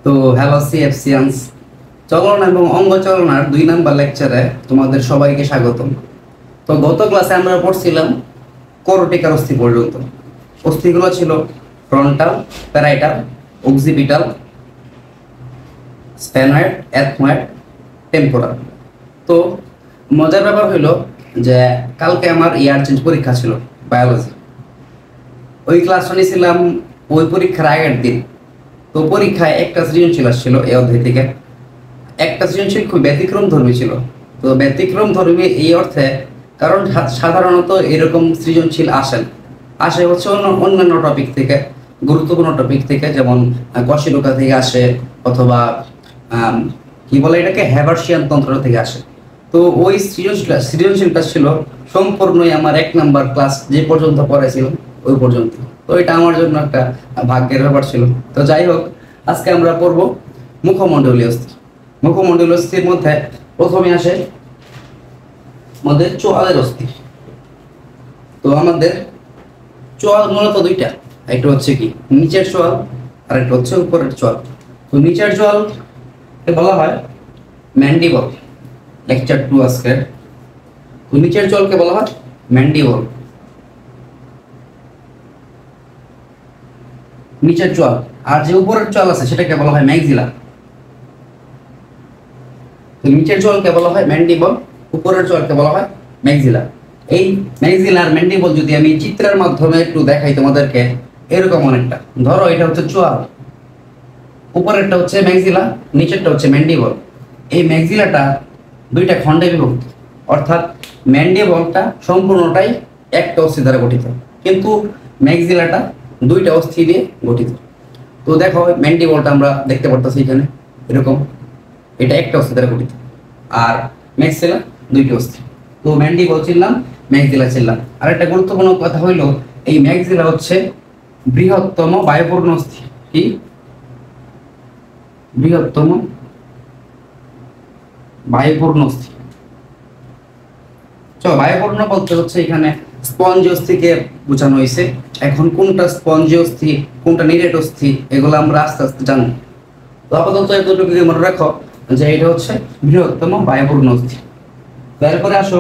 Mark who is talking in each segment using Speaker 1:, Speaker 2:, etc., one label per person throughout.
Speaker 1: তো হ্যালো সিএফসিয়ান্স, চলন এবং অঙ্গ চলনার 2 নম্বর লেকচারে তোমাদের সবাইকে স্বাগতম। তো গত ক্লাসে আমরা পড়ছিলাম করোটিকার অস্থি পর্যন্ত। অস্থিগুলো ছিল frontal, parietal, occipital, sphenoid, ethmoid, temporal. তো মজার ব্যাপার হইলো যে কালকে আমার ইয়ার চেঞ্জ পরীক্ষা ছিল বায়োলজি। ওই ক্লাসটা নিয়েছিলাম ওই পরীক্ষার আগের দিন। তো পরীক্ষায় একটা সৃজনশীল আসছিল এই অধ্যায় থেকে। একটা সৃজনশীল খুব ব্যতিক্রম ধর্মী ছিল। তো ব্যতিক্রম ধর্মী এই অর্থে কারণ সাধারণত এরকম সৃজনশীল আসে হচ্ছে অন্যান্য টপিক থেকে, গুরুত্বপূর্ণ টপিক থেকে, যেমন কশেরুকা থেকে আসে, অথবা কি বলে এটাকে হ্যাভার্সিয়ান তন্ত্র থেকে আসে। তো ওই সৃজনশীলটা ছিল সম্পূর্ণই আমার 1 নম্বর ক্লাস যে পর্যন্ত পড়াইছিলাম ওই পর্যন্ত। তো এটা আমার জন্য একটা ভাগ্যের ব্যাপার ছিল। তো যাই হোক, আজকে আমরা পড়বো মুখমণ্ডলীয় অস্থি। মুখমণ্ডলীয় অস্থির মধ্যে প্রথমে আসে আমাদের চোয়ালের অস্থি। তো আমাদের চোয়াল মূলত দুইটা, একটা হচ্ছে কি নিচের চোয়াল আর একটা হচ্ছে উপরের চোয়াল। তো নিচের চোয়াল বলা হয় ম্যান্ডিবল, লেকচার 2 আজকে। তো নিচের চোয়ালকে বলা হয় ম্যান্ডিবল, নিচের চোয়াল। আর যে উপরের চোয়াল আছে সেটাকে বলা হয় ম্যাক্সিলা। তো নিচের চোয়ালকে বলা হয় ম্যান্ডিবল, উপরের চোয়ালকে বলা হয় ম্যাক্সিলা। এই ম্যাক্সিলা আর ম্যান্ডিবল যদি আমি চিত্রের মাধ্যমে একটু দেখাই তোমাদেরকে, এরকম অনেকটা। ধরো এটা হচ্ছে চোয়াল, উপরেরটা হচ্ছে ম্যাক্সিলা, নিচেরটা হচ্ছে ম্যান্ডিবল। এই ম্যাক্সিলাটা দুইটা খণ্ডে বিভক্ত, অর্থাৎ ম্যান্ডিবলটা সম্পূর্ণটাই একটা অস্থি দ্বারা গঠিত, কিন্তু ম্যাক্সিলাটা দুইটা অস্থি দিয়ে গঠিত। তো দেখো ম্যান্ডিবলটা আমরা দেখতে পারতেছি এখানে এরকম, এটা একটা অস্থি দ্বারা গঠিত, আর ম্যাক্সিলা দুইটি অস্থি। তো ম্যান্ডিবল চিনলাম, ম্যাক্সিলা চিনলাম। আর একটা গুরুত্বপূর্ণ কথা হইলো এই ম্যাক্সিলা হচ্ছে বৃহত্তম বায়ুপূর্ণ অস্থি। কি বৃহত্তম বায়ুপূর্ণ অস্থি? বায়ুপূর্ণ বলতে হচ্ছে এখানে স্পঞ্জ অস্থিকে বোঝানো হয়েছে। এখন কোনটা স্পঞ্জ অস্থি, কোনটা নিরেট অস্থি, এগুলো আমরা আস্তে আস্তে জানবো। তো আপাতত এতটুকু মনে রাখো যে এটা হচ্ছে বৃহত্তম বায়ুপূর্ণ অস্থি। তারপরে আসো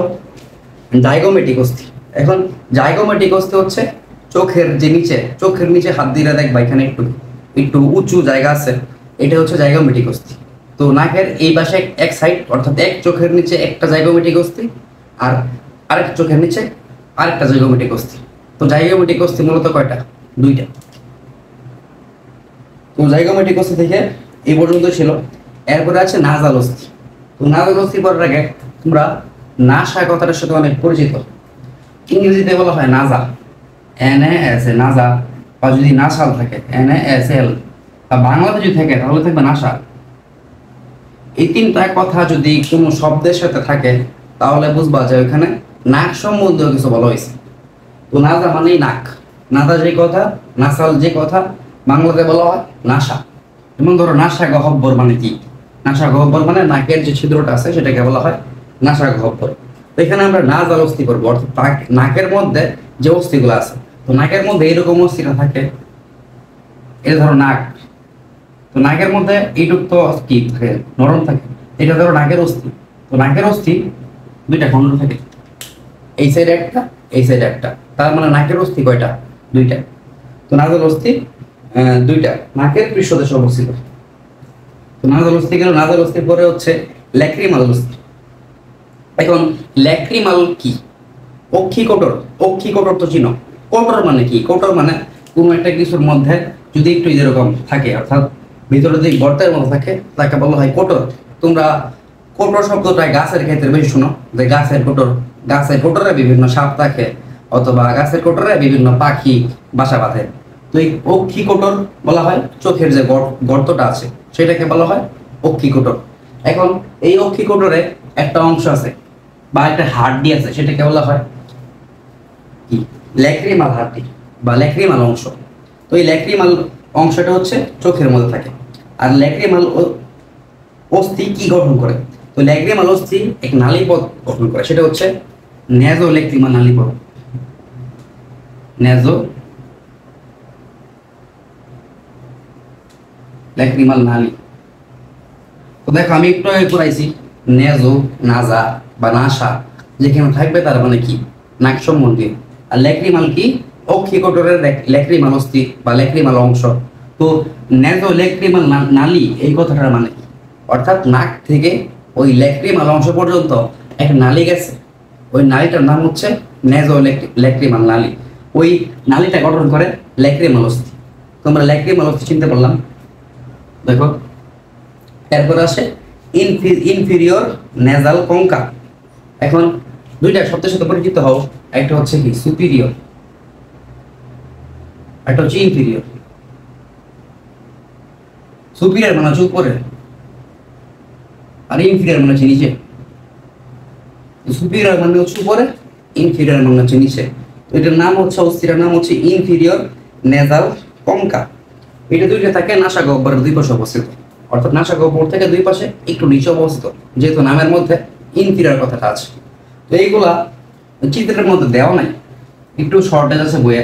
Speaker 1: জাইগোমেটিক অস্থি। এখন জাইগোমেটিক অস্থি হচ্ছে চোখের নিচে হাত দিয়ে দেখবা, এখানে একটু একটু উঁচু জায়গা আছে, এটা হচ্ছে জাইগোমেটিক অস্থি। তো নাকের এই পাশে এক সাইড, অর্থাৎ এক চোখের নিচে একটা জাইগোমেটিক অস্থি, আর আরেক চোখের নিচে আরেকটা জাইগোমেটিক অস্থি। তো জাইগোমেটিক অস্থি মূলত কয়টা? দুইটা। তো জাইগোমেটিক অস্থি থেকে এই পর্যন্ত ছিল। এরপরে আছে নাজাল অস্থি। তো নাজাল অস্থি পড়ার আগে তোমরা নাসা কথাটার সাথে অনেক পরিচিত। ইংরেজিতে বলা হয় নাজা, NAS, নাজা। বা যদি নাসাল থাকে NASL, বা বাংলাতে যদি থাকে তাহলে থাকবে নাসা। এই তিনটা কথা যদি কোনো শব্দের সাথে থাকে তাহলে বুঝবা যে ওইখানে নাক সম্বন্ধীয় কিছু বলা হয়েছে। তো নাজা মানেই নাক, নাজা যে কথা, নাসাল যে কথা, বাংলাতে বলা হয় নাসা। যেমন ধরো নাসা গহব্বর মানে কি? নাসা গহব্বর মানে নাকের যে ছিদ্রটা আছে সেটাকে বলা হয় নাসা গহব্বর। তো এখানে আমরা নাজাল অস্থি করবো, অর্থাৎ নাকের মধ্যে যে অস্থিগুলো আছে। তো নাকের মধ্যে এইরকম অস্থিটা থাকে, এটা ধরো নাক। তো নাকের মধ্যে এইটুক তো কি থাকে, নরম থাকে, এটা ধরো নাকের অস্থি। তো নাকের অস্থি দুইটা খণ্ড থাকে, এই সাইডে একটা, এই সাইডে একটা। তার মানে নাকের অস্থি কয়টা? দুইটা। তো নাজাল অস্থি দুইটা, নাকের পৃষ্ঠদেশে অবস্থিত। তো নাজাল অস্থি গেল। নাজাল অস্থির পরে হচ্ছে ল্যাক্রিমাল অস্থি। এখন ল্যাক্রিমাল কি? অক্ষিকোটর। অক্ষিকোটর তো চিনো। কোটর মানে কি? কোটর মানে কোনো একটা কিছুর মধ্যে যদি একটু যেরকম থাকে, অর্থাৎ ভিতরে যদি গর্তের মতো থাকে তাকে বলা হয় কোটর। তোমরা কোটর শব্দটা গাছের ক্ষেত্রে বেশি শোনো, যে গাছের কোটরে বিভিন্ন সাপ থাকে, অথবা গাছের কোটরে বিভিন্ন পাখি বাসা বাঁধে। তো এই অক্ষিকোটর বলা হয় চোখের যে গর্তটা আছে সেটাকে বলা হয় অক্ষিকোটর। এখন এই অক্ষিকোটরে একটা অংশ আছে বা একটা হাড্ডি আছে, সেটাকে বলা হয় কি? ল্যাক্রিমাল হাড্ডি বা ল্যাক্রিমাল অংশ। তো এই ল্যাক্রিমাল অংশটা হচ্ছে চোখের মধ্যে থাকে। আর ল্যাক্রিমাল অস্থি কি গঠন করে? তো ল্যাক্রিমাল অস্থি এক নালীপথ গঠন করে, সেটা হচ্ছে নেজো ল্যাক্রিমাল নালীপথ। নেজো ল্যাক্রিমাল নালী। তো দেখো আমি একটু আগে করাইছি নেজো, নাজা বা নাসা যেখানে থাকবে তার মানে কি নাক সম্বন্ধীয়। আর ল্যাক্রিমাল কি অক্ষিকোটরের ল্যাক্রিমাল অস্থি বা ল্যাক্রিমাল অংশ। তো নেজো ল্যাক্রিমাল নালী এই কথাটার মানে কি, অর্থাৎ নাক থেকে ওই ল্যাক্রিমাল অংশ পর্যন্ত এক নালী গেছে, ওই নালীটার নাম হচ্ছে নেজো ল্যাক্রিমাল নালী। ওই নালীটা গঠন করে ল্যাক্রিমাল অস্থি। তোমরা ল্যাক্রিমাল অস্থি চিনতে পারলাম। দেখো এরপর আসে ইনফিরিয়র নেজাল কঙ্কা। এখন দুইটা শব্দের সাথে পরিচিত হও, একটা হচ্ছে কি সুপিরিয়র, একটা হচ্ছে ইনফিরিয়র। সুপিরিয়র মানে হচ্ছে উপরে, আর ইনফিরিয়র মানে হচ্ছে নিচে। সুপিরিয়র মানে হচ্ছে উপরে, ইনফিরিয়র মানে হচ্ছে নিচে। তো এটার নাম হচ্ছে অস্থিটার নাম হচ্ছে ইনফিরিয়র নেজাল কঙ্কা। এটা দুইটা থাকে নাসাগহ্বরের দুই পাশে অবস্থিত, অর্থাৎ নাসাগহ্বর থেকে দুই পাশে একটু নিচে অবস্থিত, যেহেতু নামের মধ্যে ইনফিরিয়র কথাটা আছে। তো এইগুলা চিত্রের মধ্যে দেওয়া নাই, একটু শর্টেজ আছে বইয়ে।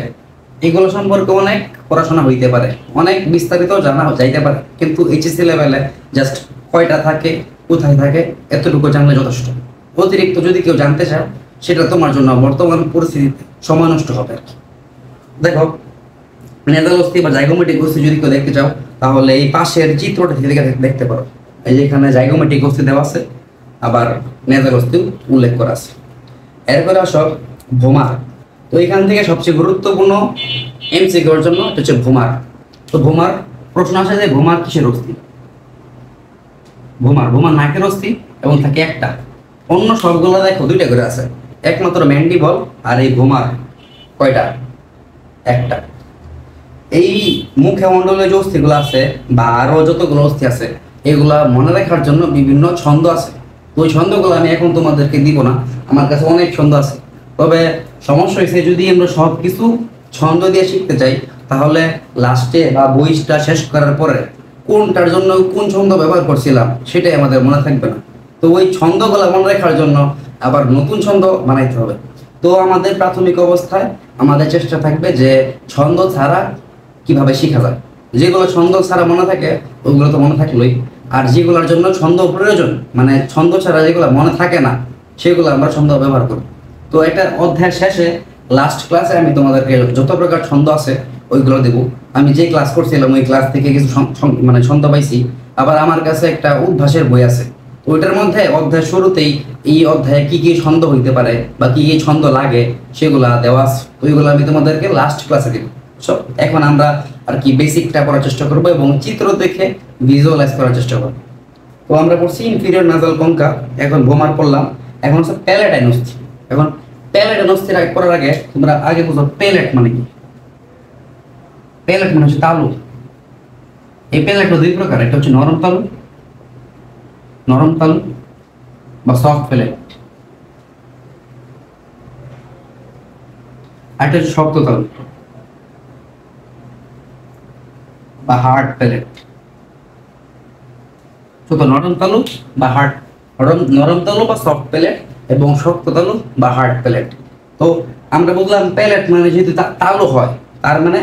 Speaker 1: এগুলো সম্পর্কে অনেক পড়াশোনা হইতে পারে, অনেক বিস্তারিত জানা যাইতে পারে, কিন্তু এইচএসসি লেভেলে জাস্ট কয়টা থাকে, কোথায় থাকে, এতটুকু জানলে যথেষ্ট। অতিরিক্ত যদি কেউ জানতে চায় সেটা তোমার জন্য বর্তমান পরিস্থিতিতে সময় নষ্ট হবে আর কি। দেখো নেজাল অস্থি বা জাইগোমেটিক অস্থি যদি কেউ দেখতে চাও তাহলে এই পাশের চিত্রটা থেকে দেখতে পারো। এই যে এখানে জাইগোমেটিক অস্থি দেওয়া আছে, আবার নেজাল অস্থি উল্লেখ করা আছে। এরপরে আসো ভোমার। তো এখান থেকে সবচেয়ে গুরুত্বপূর্ণ এমসিকিউর জন্য এটা হচ্ছে ভোমার। তো ভোমার প্রশ্ন আসে যে ভোমার কিসের অস্থি? ভোমার নাকের অস্থি এবং থাকে একটা। অন্য সবগুলো দেখো দুইটা করে আছে, একমাত্র ম্যান্ডিবল আর এই ভোমার কয়টা? একটা। এই মুখে মণ্ডলে যে অস্থিগুলো আছে বা আরো যতগুলো অস্থি আছে এগুলা মনে রাখার জন্য বিভিন্ন ছন্দ আছে। ওই ছন্দগুলো আমি এখন তোমাদেরকে দিব না, আমার কাছে অনেক ছন্দ আছে। তবে সমস্যা হয়েছে যদি আমরা সব কিছু ছন্দ দিয়ে শিখতে চাই তাহলে লাস্টে বা বইটা শেষ করার পরে কোনটার জন্য কোন ছন্দ ব্যবহার করছিলাম সেটাই আমাদের মনে থাকবে না। তো ওই ছন্দগুলো মনে রাখার জন্য আবার নতুন ছন্দ বানাইতে হবে। তো আমাদের প্রাথমিক অবস্থায় আমাদের চেষ্টা থাকবে যে ছন্দ ছাড়া কিভাবে শেখা যায়। যেগুলো ছন্দ ছাড়া মনে থাকে ওইগুলো তো মনে থাকলোই, আর যেগুলোর জন্য ছন্দ প্রয়োজন মানে ছন্দ ছাড়া যেগুলো মনে থাকে না সেগুলো আমরা ছন্দ ব্যবহার করি। তো একটা অধ্যায়ের শেষে লাস্ট ক্লাসে আমি তোমাদেরকে যত প্রকার ছন্দ আছে ওইগুলো দেবো। আমি যে ক্লাস করছিলাম ওই ক্লাস থেকে কিছু মানে ছন্দ পাইছি। আবার আমার কাছে একটা উদ্ভাসের বই আছে, ওইটার মধ্যে অধ্যায় শুরুতেই এই অধ্যায়ে কি কি ছন্দ হইতে পারে বা কি কি ছন্দ লাগে সেগুলা দেওয়া আছে। ওইগুলো আমি তোমাদেরকে লাস্ট ক্লাসে দেবো। সো এখন আমরা আর কি বেসিকটা করার চেষ্টা করবো এবং চিত্র দেখে ভিজুয়ালাইজ করার চেষ্টা করবো। তো আমরা পড়ছি ইনফিরিয়র নাজাল কঙ্কা, এখন ভোমার পড়লাম, এখন হচ্ছে প্যালেটাইন অস্থি। এখন প্যালেটাইন অস্থির আগে পড়ার আগে তোমরা আগে বুঝো প্যালেট মানে কি। প্যালেট মানে হচ্ছে তালু। এই প্যালেটটা দুই প্রকার, একটা হচ্ছে নরম তালু বা সফট প্যালেট, আর একটা হচ্ছে শক্ত তালু বা হার্ড প্যালেট। তো নরম তালু বা হার্ড, নরম তালু বা সফট প্যালেট এবং শক্ত তালু বা হার্ড প্যালেট। তো আমরা বুঝলাম প্যালেট মানে যেহেতু তালু হয় তার মানে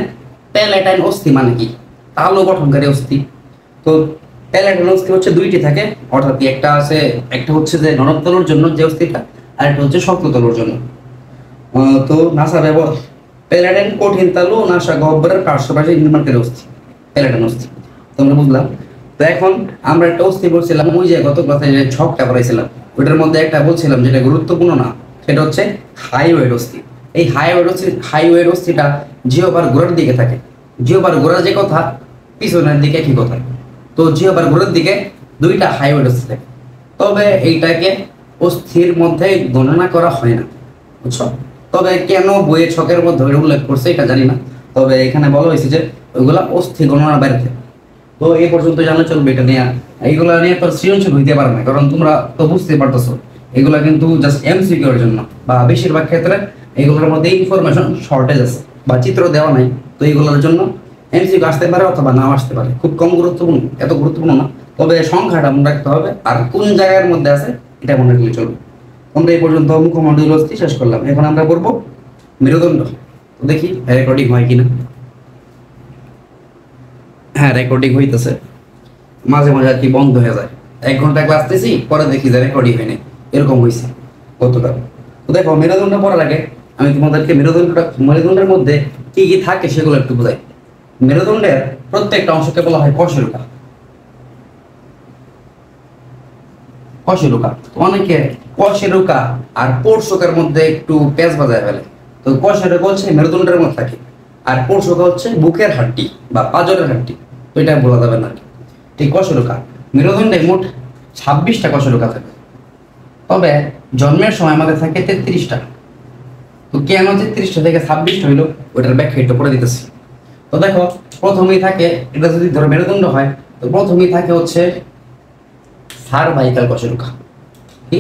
Speaker 1: প্যালেটাইন অস্থি মানে কি তালু গঠনকারী অস্থি। তো প্যালেটাইন অস্থি হচ্ছে দুইটি থাকে, অর্থাৎ একটা হচ্ছে যে নরম তালুর জন্য যে অস্থিটা, আর একটা হচ্ছে শক্ত তালুর জন্য। তো নাসা ব্যবহার প্যালেটাইন কঠিন তালু নাসা গহ্বরের পার্শ্ববাসী নির্মাণকারী অস্থি প্যালেটাইন অস্থি। তোমরা বুঝলাম। তো এখন আমরা একটা অস্থি বলছিলাম ওই যে গত ক্লাসে যে ছকটা পড়াইছিলাম ওইটার মধ্যে একটা বলছিলাম যেটা গুরুত্বপূর্ণ না, সেটা হচ্ছে হাইওয়েড অস্থি। এই হাইওয়েড অস্থিটা জিহ্বার গোড়ার দিকে থাকে। জিহ্বার গোড়া যে কথা পিছনের দিকে একই কথা। তো জিহ্বার গোড়ার দিকে দুইটা হাইওয়েড অস্থি থাকে, তবে এইটাকে অস্থির মধ্যে গণনা করা হয় না, বুঝছো? তবে কেন বইয়ের ছকের মধ্যে উল্লেখ করছে এটা জানি না, তবে এখানে বলা হয়েছে যে ওইগুলা অস্থি গণনার বাইরে। তো এই পর্যন্ত জানলে চলবে এটা নিয়ে। এইগুলা নিয়ে তো সৃজনশীল হইতে পারে না, কারণ তোমরা তো বুঝতে পারতেছো এগুলা কিন্তু জাস্ট এমসিকিউ এর জন্য, বা বেশিরভাগ ক্ষেত্রে এগুলোর মধ্যে ইনফরমেশন শর্টেজ আছে বা চিত্র দেওয়া নাই। তো এইগুলোর জন্য এমসিকিউ আসতে পারে অথবা নাও আসতে পারে, খুব কম গুরুত্বপূর্ণ, এত গুরুত্বপূর্ণ না। তবে সংখ্যাটা মনে রাখতে হবে আর কোন জায়গার মধ্যে আছে এটা মনে রাখলে চলবে। আমরা এই পর্যন্ত মুখমণ্ডল অস্থি শেষ করলাম, এখন আমরা পড়বো মেরুদণ্ড। তো দেখি রেকর্ডিং হয় কিনা। হ্যাঁ রেকর্ডিং হইতেছে। মাঝে মাঝে আর কি বন্ধ হয়ে যায়। 1 ঘন্টা ক্লাস দিয়েছি, পরে দেখি যে রেকর্ডই হয়নি, এরকম হয়েছে গতকাল। তো দেখো মেরুদণ্ড পড়ার আগে আমি তোমাদেরকে মেরুদণ্ডের মধ্যে কি কি থাকে সেগুলো একটু বোঝাই। মেরুদণ্ডের প্রত্যেকটা অংশকে বলা হয় কশেরুকা। কশেরুকা অনেকে কশেরুকা আর পোর্শকের মধ্যে একটু পেঁচ বাজায় ফেলে। তো কশেরুকা হচ্ছে মেরুদণ্ডের মধ্যে থাকে, আর পোর্শক হচ্ছে বুকের হাড্ডি বা পাঁজরের হাড্ডি। তো এটা বলা যাবে না। ঠিক কশেরুকা, মেরুদণ্ডে মোট 26টা কশেরুকা থাকে, তবে জন্মের সময় আমাদের থাকে 33টা। তো কেন 33টা থেকে 26টা হইলো ওইটার ব্যাখ্যা একটু করে দিতেছি। তো দেখো প্রথমেই থাকে, এটা যদি ধরো মেরুদণ্ড হয়, তো প্রথমেই থাকে হচ্ছে সার্ভাইকাল কশেরুকা। কি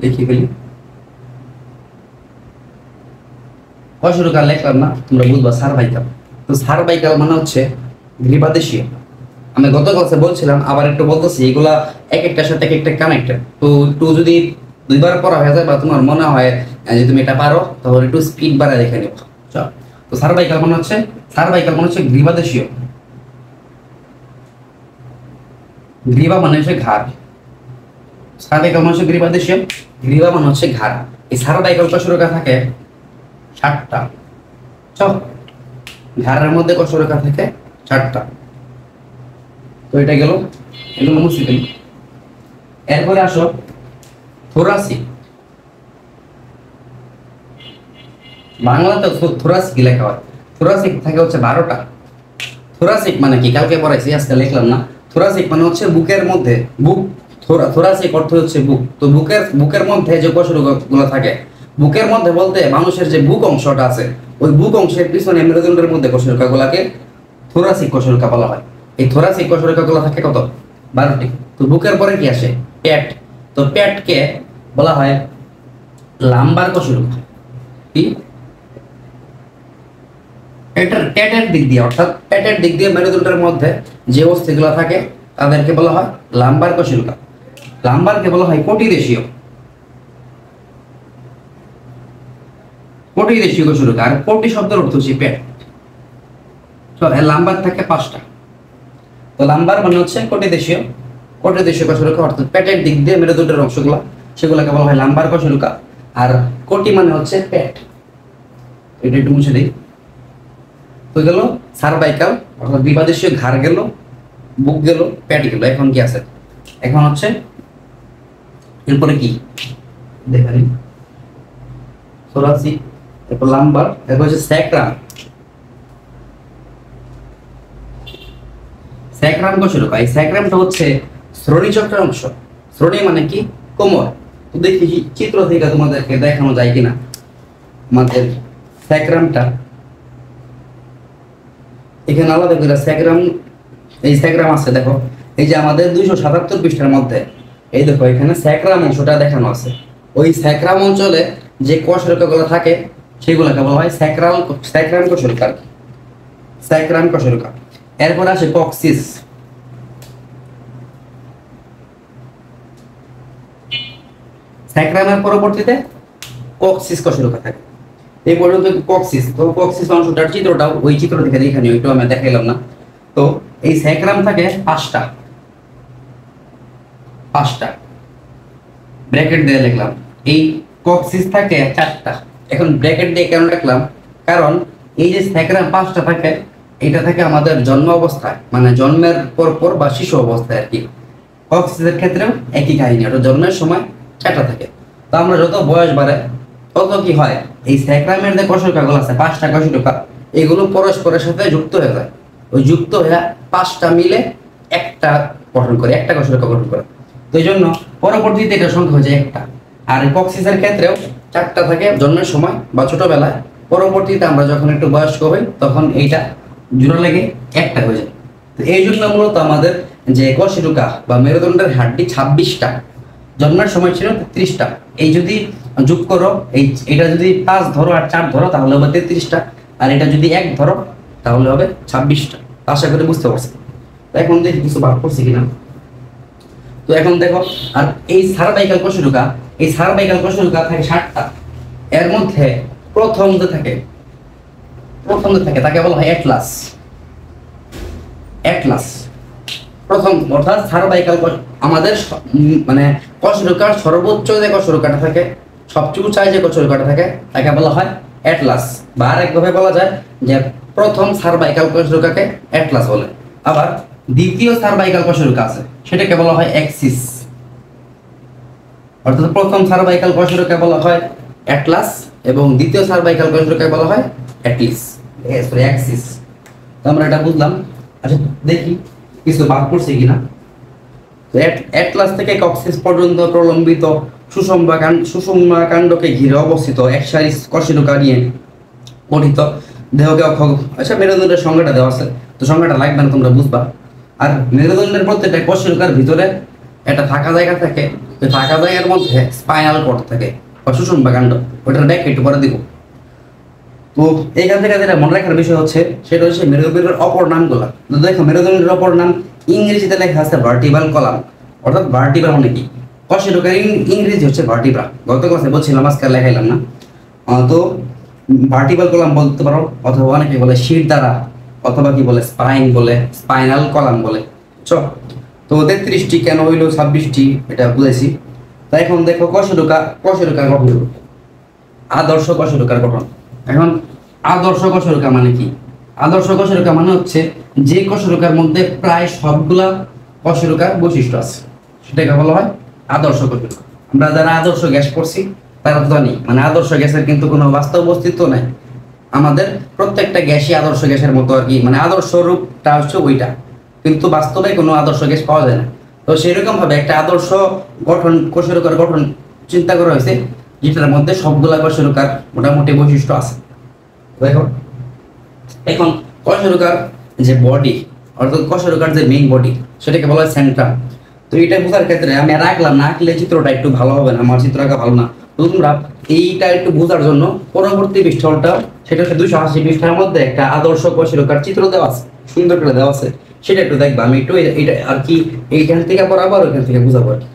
Speaker 1: লিখি ফেলি, কশেরুকা লেখলাম না, তোমরা বুঝবা সার্ভাইকাল। তো সার্ভাইকাল মানে হচ্ছে গ্রীবাদেশীয়। আমি গত ক্লাসে বলছিলাম, আবার একটু বলতেছি, এগুলা এক একটার সাথে এক একটা কানেক্টেড। তো একটু যদি 2বার পড়া হয়ে যায় বা তোমার মনে হয় যে তুমি এটা পারো, তাহলে একটু স্পিড বাড়ায় দেখে নিব। তো সার্ভাইকাল মানে হচ্ছে গ্রীবাদেশীয়। গ্রীবা মানে হচ্ছে ঘাড়, সার্ভাইকাল মানে হচ্ছে গ্রীবাদেশীয়, গ্রীবা মানে হচ্ছে ঘাড়। এই সার্ভাইকাল কশেরুকা থাকে 7টা। ঘাড়ের মধ্যে কশেরুকা থাকে 4টা। তো এটা গেল, এগুলো মুছে ফেলি। এরপরে আসো থোরাসিক। বাংলাতে থোরাসিক লেখা হয়, থোরাসিক থাকে হচ্ছে 12টা। থোরাসিক মানে কি কালকে পড়াইছি, আজকে লিখলাম না। থোরাসিক মানে হচ্ছে বুকের মধ্যে, বুক, থোরাসিক অর্থ হচ্ছে বুক। তো বুকের মধ্যে যে কশেরুকাগুলো থাকে, বুকের মধ্যে বলতে মানুষের যে বুক অংশটা আছে, ওই বুক অংশের পিছনে মেরুদণ্ডের মধ্যে কশেরুকাগুলোকে থোরাসিক কশেরুকা বলা হয়। এই থোরাসিক কশেরুকাগুলো থাকে কত? 12টি। তো বুকের পরে কি আসে? পেট। তো পেটকে বলা হয় লাম্বার কশেরুকা। কি পেটের দিক দিয়ে, অর্থাৎ পেটের দিক দিয়ে মেরুদণ্ডের মধ্যে যে অস্থিগুলো থাকে তাদেরকে বলা হয় লাম্বার কশেরুকা। লাম্বারকে বলা হয় কটিদেশীয় কশেরুকা। আর কোটি শব্দের অর্থ হচ্ছে পেট। তো লাম্বার থাকে 5টা। তো লাম্বার মানে হচ্ছে কটিদেশীয় কশেরুকা, অর্থাৎ পেটের দিক দিয়ে মেরুদণ্ডের অংশগুলো, সেগুলোকে বলা হয় লাম্বার কশেরুকা। আর কোটি মানে হচ্ছে পেট। এটা একটু মুছে দিই। তো গেল সার্ভাইকাল, অর্থাৎ গ্রীবাদেশীয়, ঘাড় গেল, বুক গেল, পেট গেল। এখন কি আছে? এখন হচ্ছে এরপরে কি দেখানি, থোরাসিক, এরপর লাম্বার, এরপর হচ্ছে স্যাক্রাম। স্যাক্রাম কশেরুকা, এই স্যাক্রামটা হচ্ছে শ্রোণী চক্রের অংশ। শ্রোণী মানে কি? কোমর। তো দেখি চিত্র থেকে তোমাদেরকে দেখানো যায় কিনা আমাদের স্যাক্রামটা। এখানে আলাদা করে স্যাক্রাম, এই স্যাক্রাম আছে দেখো, এই যে আমাদের 277 পৃষ্ঠার মধ্যে, এই দেখো এখানে স্যাক্রাম অংশটা দেখানো আছে। ওই স্যাক্রাম অঞ্চলে যে কশেরুকাগুলো থাকে সেগুলোকে বলা হয় স্যাক্রাম কশেরুকা। স্যাক্রাম কশেরুকা। এরপর আসে কক্সিস। স্যাক্রামের পরবর্তীতে কক্সিস কশেরুকা থাকে। এই পর্যন্ত কক্সিস। তো কক্সিস অংশটার চিত্রটাও ওই চিত্র থেকে দেখে নিও, একটু আমি দেখাইলাম না। তো এই স্যাক্রাম থাকে 5টা ব্র্যাকেট দিয়ে লিখলাম। এই কক্সিস থাকে 4টা। এখন ব্র্যাকেট দিয়ে কেন রাখলাম? কারণ এই যে স্যাক্রাম 5টা থাকে, এটা থাকে আমাদের জন্ম অবস্থায়, মানে জন্মের পর বা শিশু অবস্থায় আর কি। কক্সিসের ক্ষেত্রেও একই কাহিনী, ওটা জন্মের সময় 4টা থাকে। তো আমরা যত বয়স বাড়ে তত কি হয়, এই স্যাক্রামের যে কশেরুকাগুলো আছে 5টা কশেরুকা, এগুলো পরস্পরের সাথে যুক্ত হয়ে যায়। ওই যুক্ত হয়ে 5টা মিলে একটা গঠন করে, একটা কশেরুকা গঠন করে। তো এই জন্য পরবর্তীতে এটা সংখ্যা হয়ে যায় 1টা। আর কক্সিসের ক্ষেত্রেও 4টা থাকে জন্মের সময় বা ছোটবেলায়। পরবর্তীতে আমরা যখন একটু বয়স্ক হই তখন এইটা জোড়া লেগে 1টা হয়ে যায়। তো এই জন্য মূলত আমাদের যে কশেরুকা বা মেরুদণ্ডের হাড্ডি 26টা, জন্মের সময় ছিল 33টা। এই যদি যোগ করো, এটা যদি 5 ধরো আর 4 ধরো তাহলে হবে 33টা, আর এটা যদি 1 ধরো তাহলে হবে 26টা। আশা করি বুঝতে পারছি। এখন দেখি কিছু ভাগ করছি কিনা। তো এখন দেখো, আর এই সার্ভাইকাল কশেরুকা থাকে 7টা। এর মধ্যে প্রথম যে থাকে তাকে বলা হয় অ্যাটলাস। প্রথম অর্থাৎ সার্ভাইকাল আমাদের মানে কশেরুকার সর্বোচ্চ যে কশেরুকাটা থাকে, সবচেয়ে উঁচায় যে কশেরুকাটা থাকে তাকে বলা হয় অ্যাটলাস, বা আরেকভাবে বলা যায় যে প্রথম সার্ভাইকাল কশেরুকাকে অ্যাটলাস বলে। আবার দ্বিতীয় সার্ভাইকাল কশেরুকা আছে, সেটাকে বলা হয় অ্যাক্সিস। অর্থাৎ প্রথম সার্ভাইকাল কশেরুকা বলা হয় অ্যাটলাস এবং দ্বিতীয় সার্ভাইকাল কশেরুকা বলা হয় অ্যাক্সিস। তো আমরা এটা বুঝলাম। আচ্ছা দেখি কিছু বাদ পড়ছে কিনা। তো অ্যাটলাস থেকে কক্সিস পর্যন্ত প্রলম্বিত সুষুম্না কাণ্ডকে ঘিরে অবস্থিত একসারি কশেরুকা নিয়ে গঠিত দেহকে আচ্ছা মেরুদণ্ডের সংজ্ঞাটা দেওয়া আছে, তো সংজ্ঞাটা লাগবে না, তোমরা বুঝবা। আর মেরুদণ্ডের প্রত্যেকটা কশেরুকার ভিতরে একটা ফাঁকা জায়গা থাকে, ওই ফাঁকা জায়গার মধ্যে স্পাইনাল কর্ড থাকে বা সুষুম্না কাণ্ড, ওটার ব্যাখ্যা একটু পরে দিব। তো এখান থেকে যেটা মনে রাখার বিষয় হচ্ছে সেটা হচ্ছে মেরুদণ্ডের অপর নামগুলা। তো দেখো মেরুদণ্ডের অপর নাম ইংরেজিতে লেখা আছে ভার্টিব্রাল কলাম, অর্থাৎ ভার্টিব্রা মানে কি, কশেরুকার ইংরেজি হচ্ছে ভার্টিব্রা। গত ক্লাসে বলছিলাম, আজকে লেখাইলাম না। তো ভার্টিব্রাল কলাম বলতে পারো, অথবা অনেকে বলে শির দ্বারা, অথবা কি বলে স্পাইন বলে, স্পাইনাল কলাম বলে। তো 33টি কেন হইলো 26টি, এটা বুঝেছি। তো এখন দেখো কশেরুকার গঠন, আদর্শ কশেরুকার গঠন। এখন আদর্শ কশেরুকা মানে কি? আদর্শ কশেরুকা মানে হচ্ছে যে কশেরুকার মধ্যে প্রায় সবগুলা কশেরুকার বৈশিষ্ট্য আছে, সেটাকে বলা হয় আদর্শ কশেরুকা। আমরা যারা আদর্শ গ্যাস করছি তারা তো জানি, মানে আদর্শ গ্যাসের কিন্তু কোনো বাস্তব অস্তিত্ব নাই। আমাদের প্রত্যেকটা গ্যাসই আদর্শ গ্যাসের মতো আর কি, মানে আদর্শ রূপটা হচ্ছে ওইটা, কিন্তু বাস্তবে কোনো আদর্শ গ্যাস পাওয়া যায় না। তো সেরকম ভাবে একটা আদর্শ গঠন কশেরুকার গঠন চিন্তা করা হয়েছে, যেটার মধ্যে সবগুলা কশেরুকার মোটামুটি বৈশিষ্ট্য আছে। দেখো এখন কশেরুকার যে বডি, অর্থাৎ কশেরুকার যে মেইন বডি, সেটাকে বলা হয় সেন্ট্রাম। তো এটা বোঝার ক্ষেত্রে আমি আর আঁকলাম না, আঁকলে চিত্রটা একটু ভালো হবে না, আমার চিত্র আঁকা ভালো না। তো তোমরা এইটা একটু বোঝার জন্য পরবর্তী পৃষ্ঠাটা, সেটা হচ্ছে 280 পৃষ্ঠার মধ্যে একটা আদর্শ কশেরুকার চিত্র দেওয়া আছে, সুন্দর করে দেওয়া আছে, সেটা একটু দেখবা। আমি একটু এটা আর কি এইখান থেকে পড়াবো আর ওইখান থেকে বুঝাবো আর কি।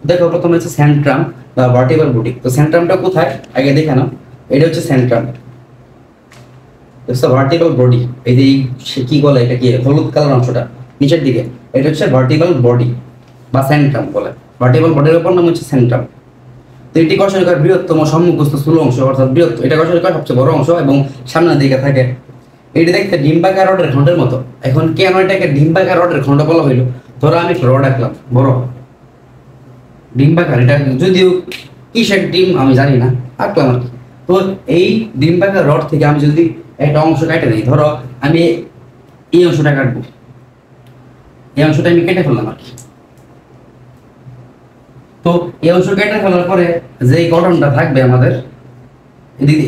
Speaker 1: দেখো প্রথমে হচ্ছে সেন্ট্রাম বা ভার্টিব্রাল বডি। তো সেন্ট্রামটা কোথায় আগে দেখে নাও, এটা হচ্ছে সেন্ট্রাম, ভার্টিক্যাল বডি। এই যে কি বলে এটা, কি হলুদ কালার অংশটা নিচের দিকে, এটা হচ্ছে ভার্টিক্যাল বডি বা সেন্ট্রাম বলে। ভার্টিক্যাল বডির উপর নাম হচ্ছে সেন্ট্রাম। তো এটি কশেরুকার বৃহত্তম সম্মুখস্থ স্থূল অংশ, অর্থাৎ বৃহত্তম, এটা কশেরুকার সবচেয়ে বড় অংশ এবং সামনের দিকে থাকে। এটি দেখতে ডিম্বাকার রডের খণ্ডের মতো। এখন কেন এটাকে ডিম্বাকার রডের খণ্ড বলা হইলো? ধরো আমি রড আঁকলাম বড় ডিম্বাকার, এটা যদিও কিসের ডিম আমি জানি না, আঁকলাম আর কি। তো এই ডিম্বাকার রড থেকে আমি যদি একটা অংশ কেটে দিই, ধরো আমি এই অংশটা কাটবো, এই অংশটা আমি কেটে ফেললাম আর কি। তো এই অংশ কেটে ফেলার পরে যে গঠনটা থাকবে আমাদের,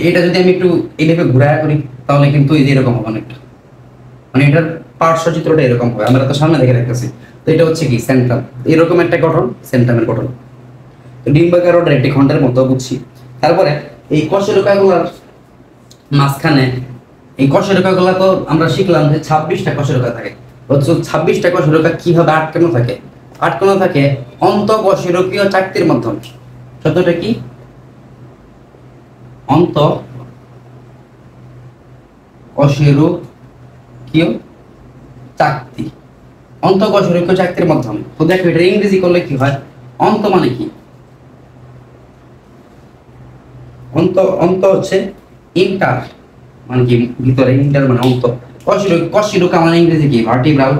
Speaker 1: এটা যদি আমি একটু এইভাবে ঘুরায়া করি তাহলে কিন্তু এই যে এরকম হবে অনেকটা, মানে এটার পার্শ্ব চিত্রটা এরকম হবে, আমরা তো সামনে দেখে রাখতেছি। তো এটা হচ্ছে কি সেন্ট্রাম, এরকম একটা গঠন সেন্ট্রামের গঠন। তো ডিম্বাকার রডের একটি খণ্ডের মতো বুঝছি। তারপরে এই কশেরুকাগুলার মাঝখানে, এই কশেরুকাগুলা তো আমরা শিখলাম যে 26টা কশেরুকা থাকে। 26টা কশেরুকা কিভাবে আটকানো থাকে? আটকানো থাকে অন্তঃকশেরুকীয় চাকতির মাধ্যমে। শব্দটা কি? অন্তঃকশেরুকীয় চাকতি, অন্তঃকশেরুকীয় চাকতির মাধ্যমে। তো দেখো এটা ইংরেজি করলে কি হয়, অন্ত মানে কি? অন্ত হচ্ছে ইন্টার, মানে কি ভিতরে, ইন্টার মানে অন্ত। কশেরুকা মানে ইংরেজি কি? ভার্টিব্রাল।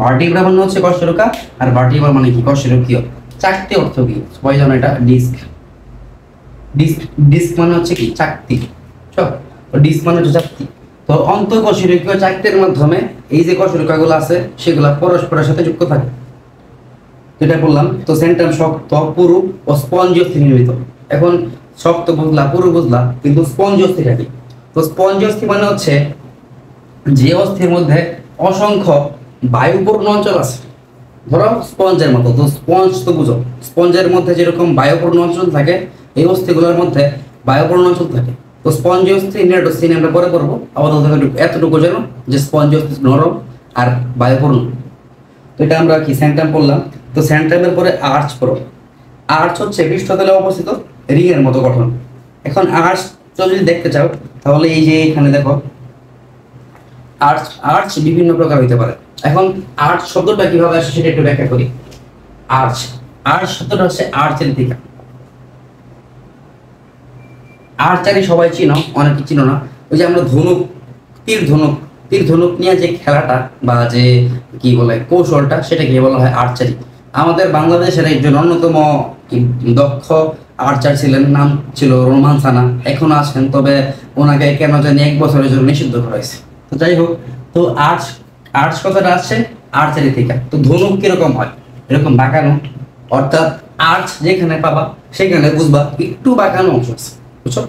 Speaker 1: ভার্টিব্রা মানে হচ্ছে কশেরুকা, আর ভার্টিব্রাল মানে কি? কশেরুকীয়। চাকতি অর্থ কি? সবাই জানো এটা ডিস্ক। ডিস্ক মানে হচ্ছে কি? চাকতি। ডিস্ক মানে হচ্ছে চাকতি। তো অন্তঃকশেরুকীয় চাকতির মাধ্যমে এই যে কশেরুকাগুলো আছে সেগুলা পরস্পরের সাথে যুক্ত থাকে, যেটা বললাম। তো সেন্ট্রাম শক্ত, পুরু ও স্পঞ্জ অস্থি নির্মিত। এখন শক্ত বুঝলা, পুরু বুঝলা, কিন্তু স্পঞ্জ অস্থিটা কি? তো স্পঞ্জ অস্থি মানে হচ্ছে যে অস্থির মধ্যে অসংখ্য বায়ুপূর্ণ অঞ্চল আছে। ধরো স্পঞ্জের মতো, তো স্পঞ্জ তো বুঝো, স্পঞ্জের মধ্যে যেরকম বায়ুপূর্ণ অঞ্চল থাকে, এই অস্থিগুলোর মধ্যে বায়ুপূর্ণ অঞ্চল থাকে। তো স্পঞ্জ অস্থি, নেট অস্থি আমরা পরে করবো। আপাতত এতটুকু জানো যে স্পঞ্জ অস্থি নরম আর বায়ুপূর্ণ। তো এটা আমরা কি সেন্ট্রাম পড়লাম। তো সেন্ট্রামের পরে আর্চ পড়ো। আর্চ হচ্ছে পৃষ্ঠতলে অবস্থিত রিং এর মতো গঠন। এখন আর্চ যদি দেখতে চাও তাহলে এই যে এখানে দেখো, আর্চ বিভিন্ন প্রকার হইতে পারে। এখন আর্চ শব্দটা কিভাবে আসে সেটা একটু ব্যাখ্যা করি। আর্চ, আর্চ শব্দটা হচ্ছে আর্চের দিকে। আর্চারি সবাই চিনো, অনেকে চিনো না। ওই যে আমরা ধনুক, তীর ধনুক, তীর ধনুক নিয়ে যে খেলাটা বা যে কি বলে কৌশলটা, সেটাকে বলা হয় আর্চারি। আমাদের বাংলাদেশের একজন অন্যতম দক্ষ আর্চার ছিলেন, নাম ছিল রোমান সানা, এখনো আছেন, তবে ওনাকে কেন জানি 1 বছরের জন্য নিষিদ্ধ করা হয়েছে। তো যাই হোক, তো আর্চ, আর্চ কথাটা আসছে আর্চারি থেকে। তো ধনুক কিরকম হয়, এরকম বাঁকানো, অর্থাৎ আর্চ যেখানে পাবা সেখানে বুঝবা একটু বাঁকানো অংশ আছে, বুঝছো?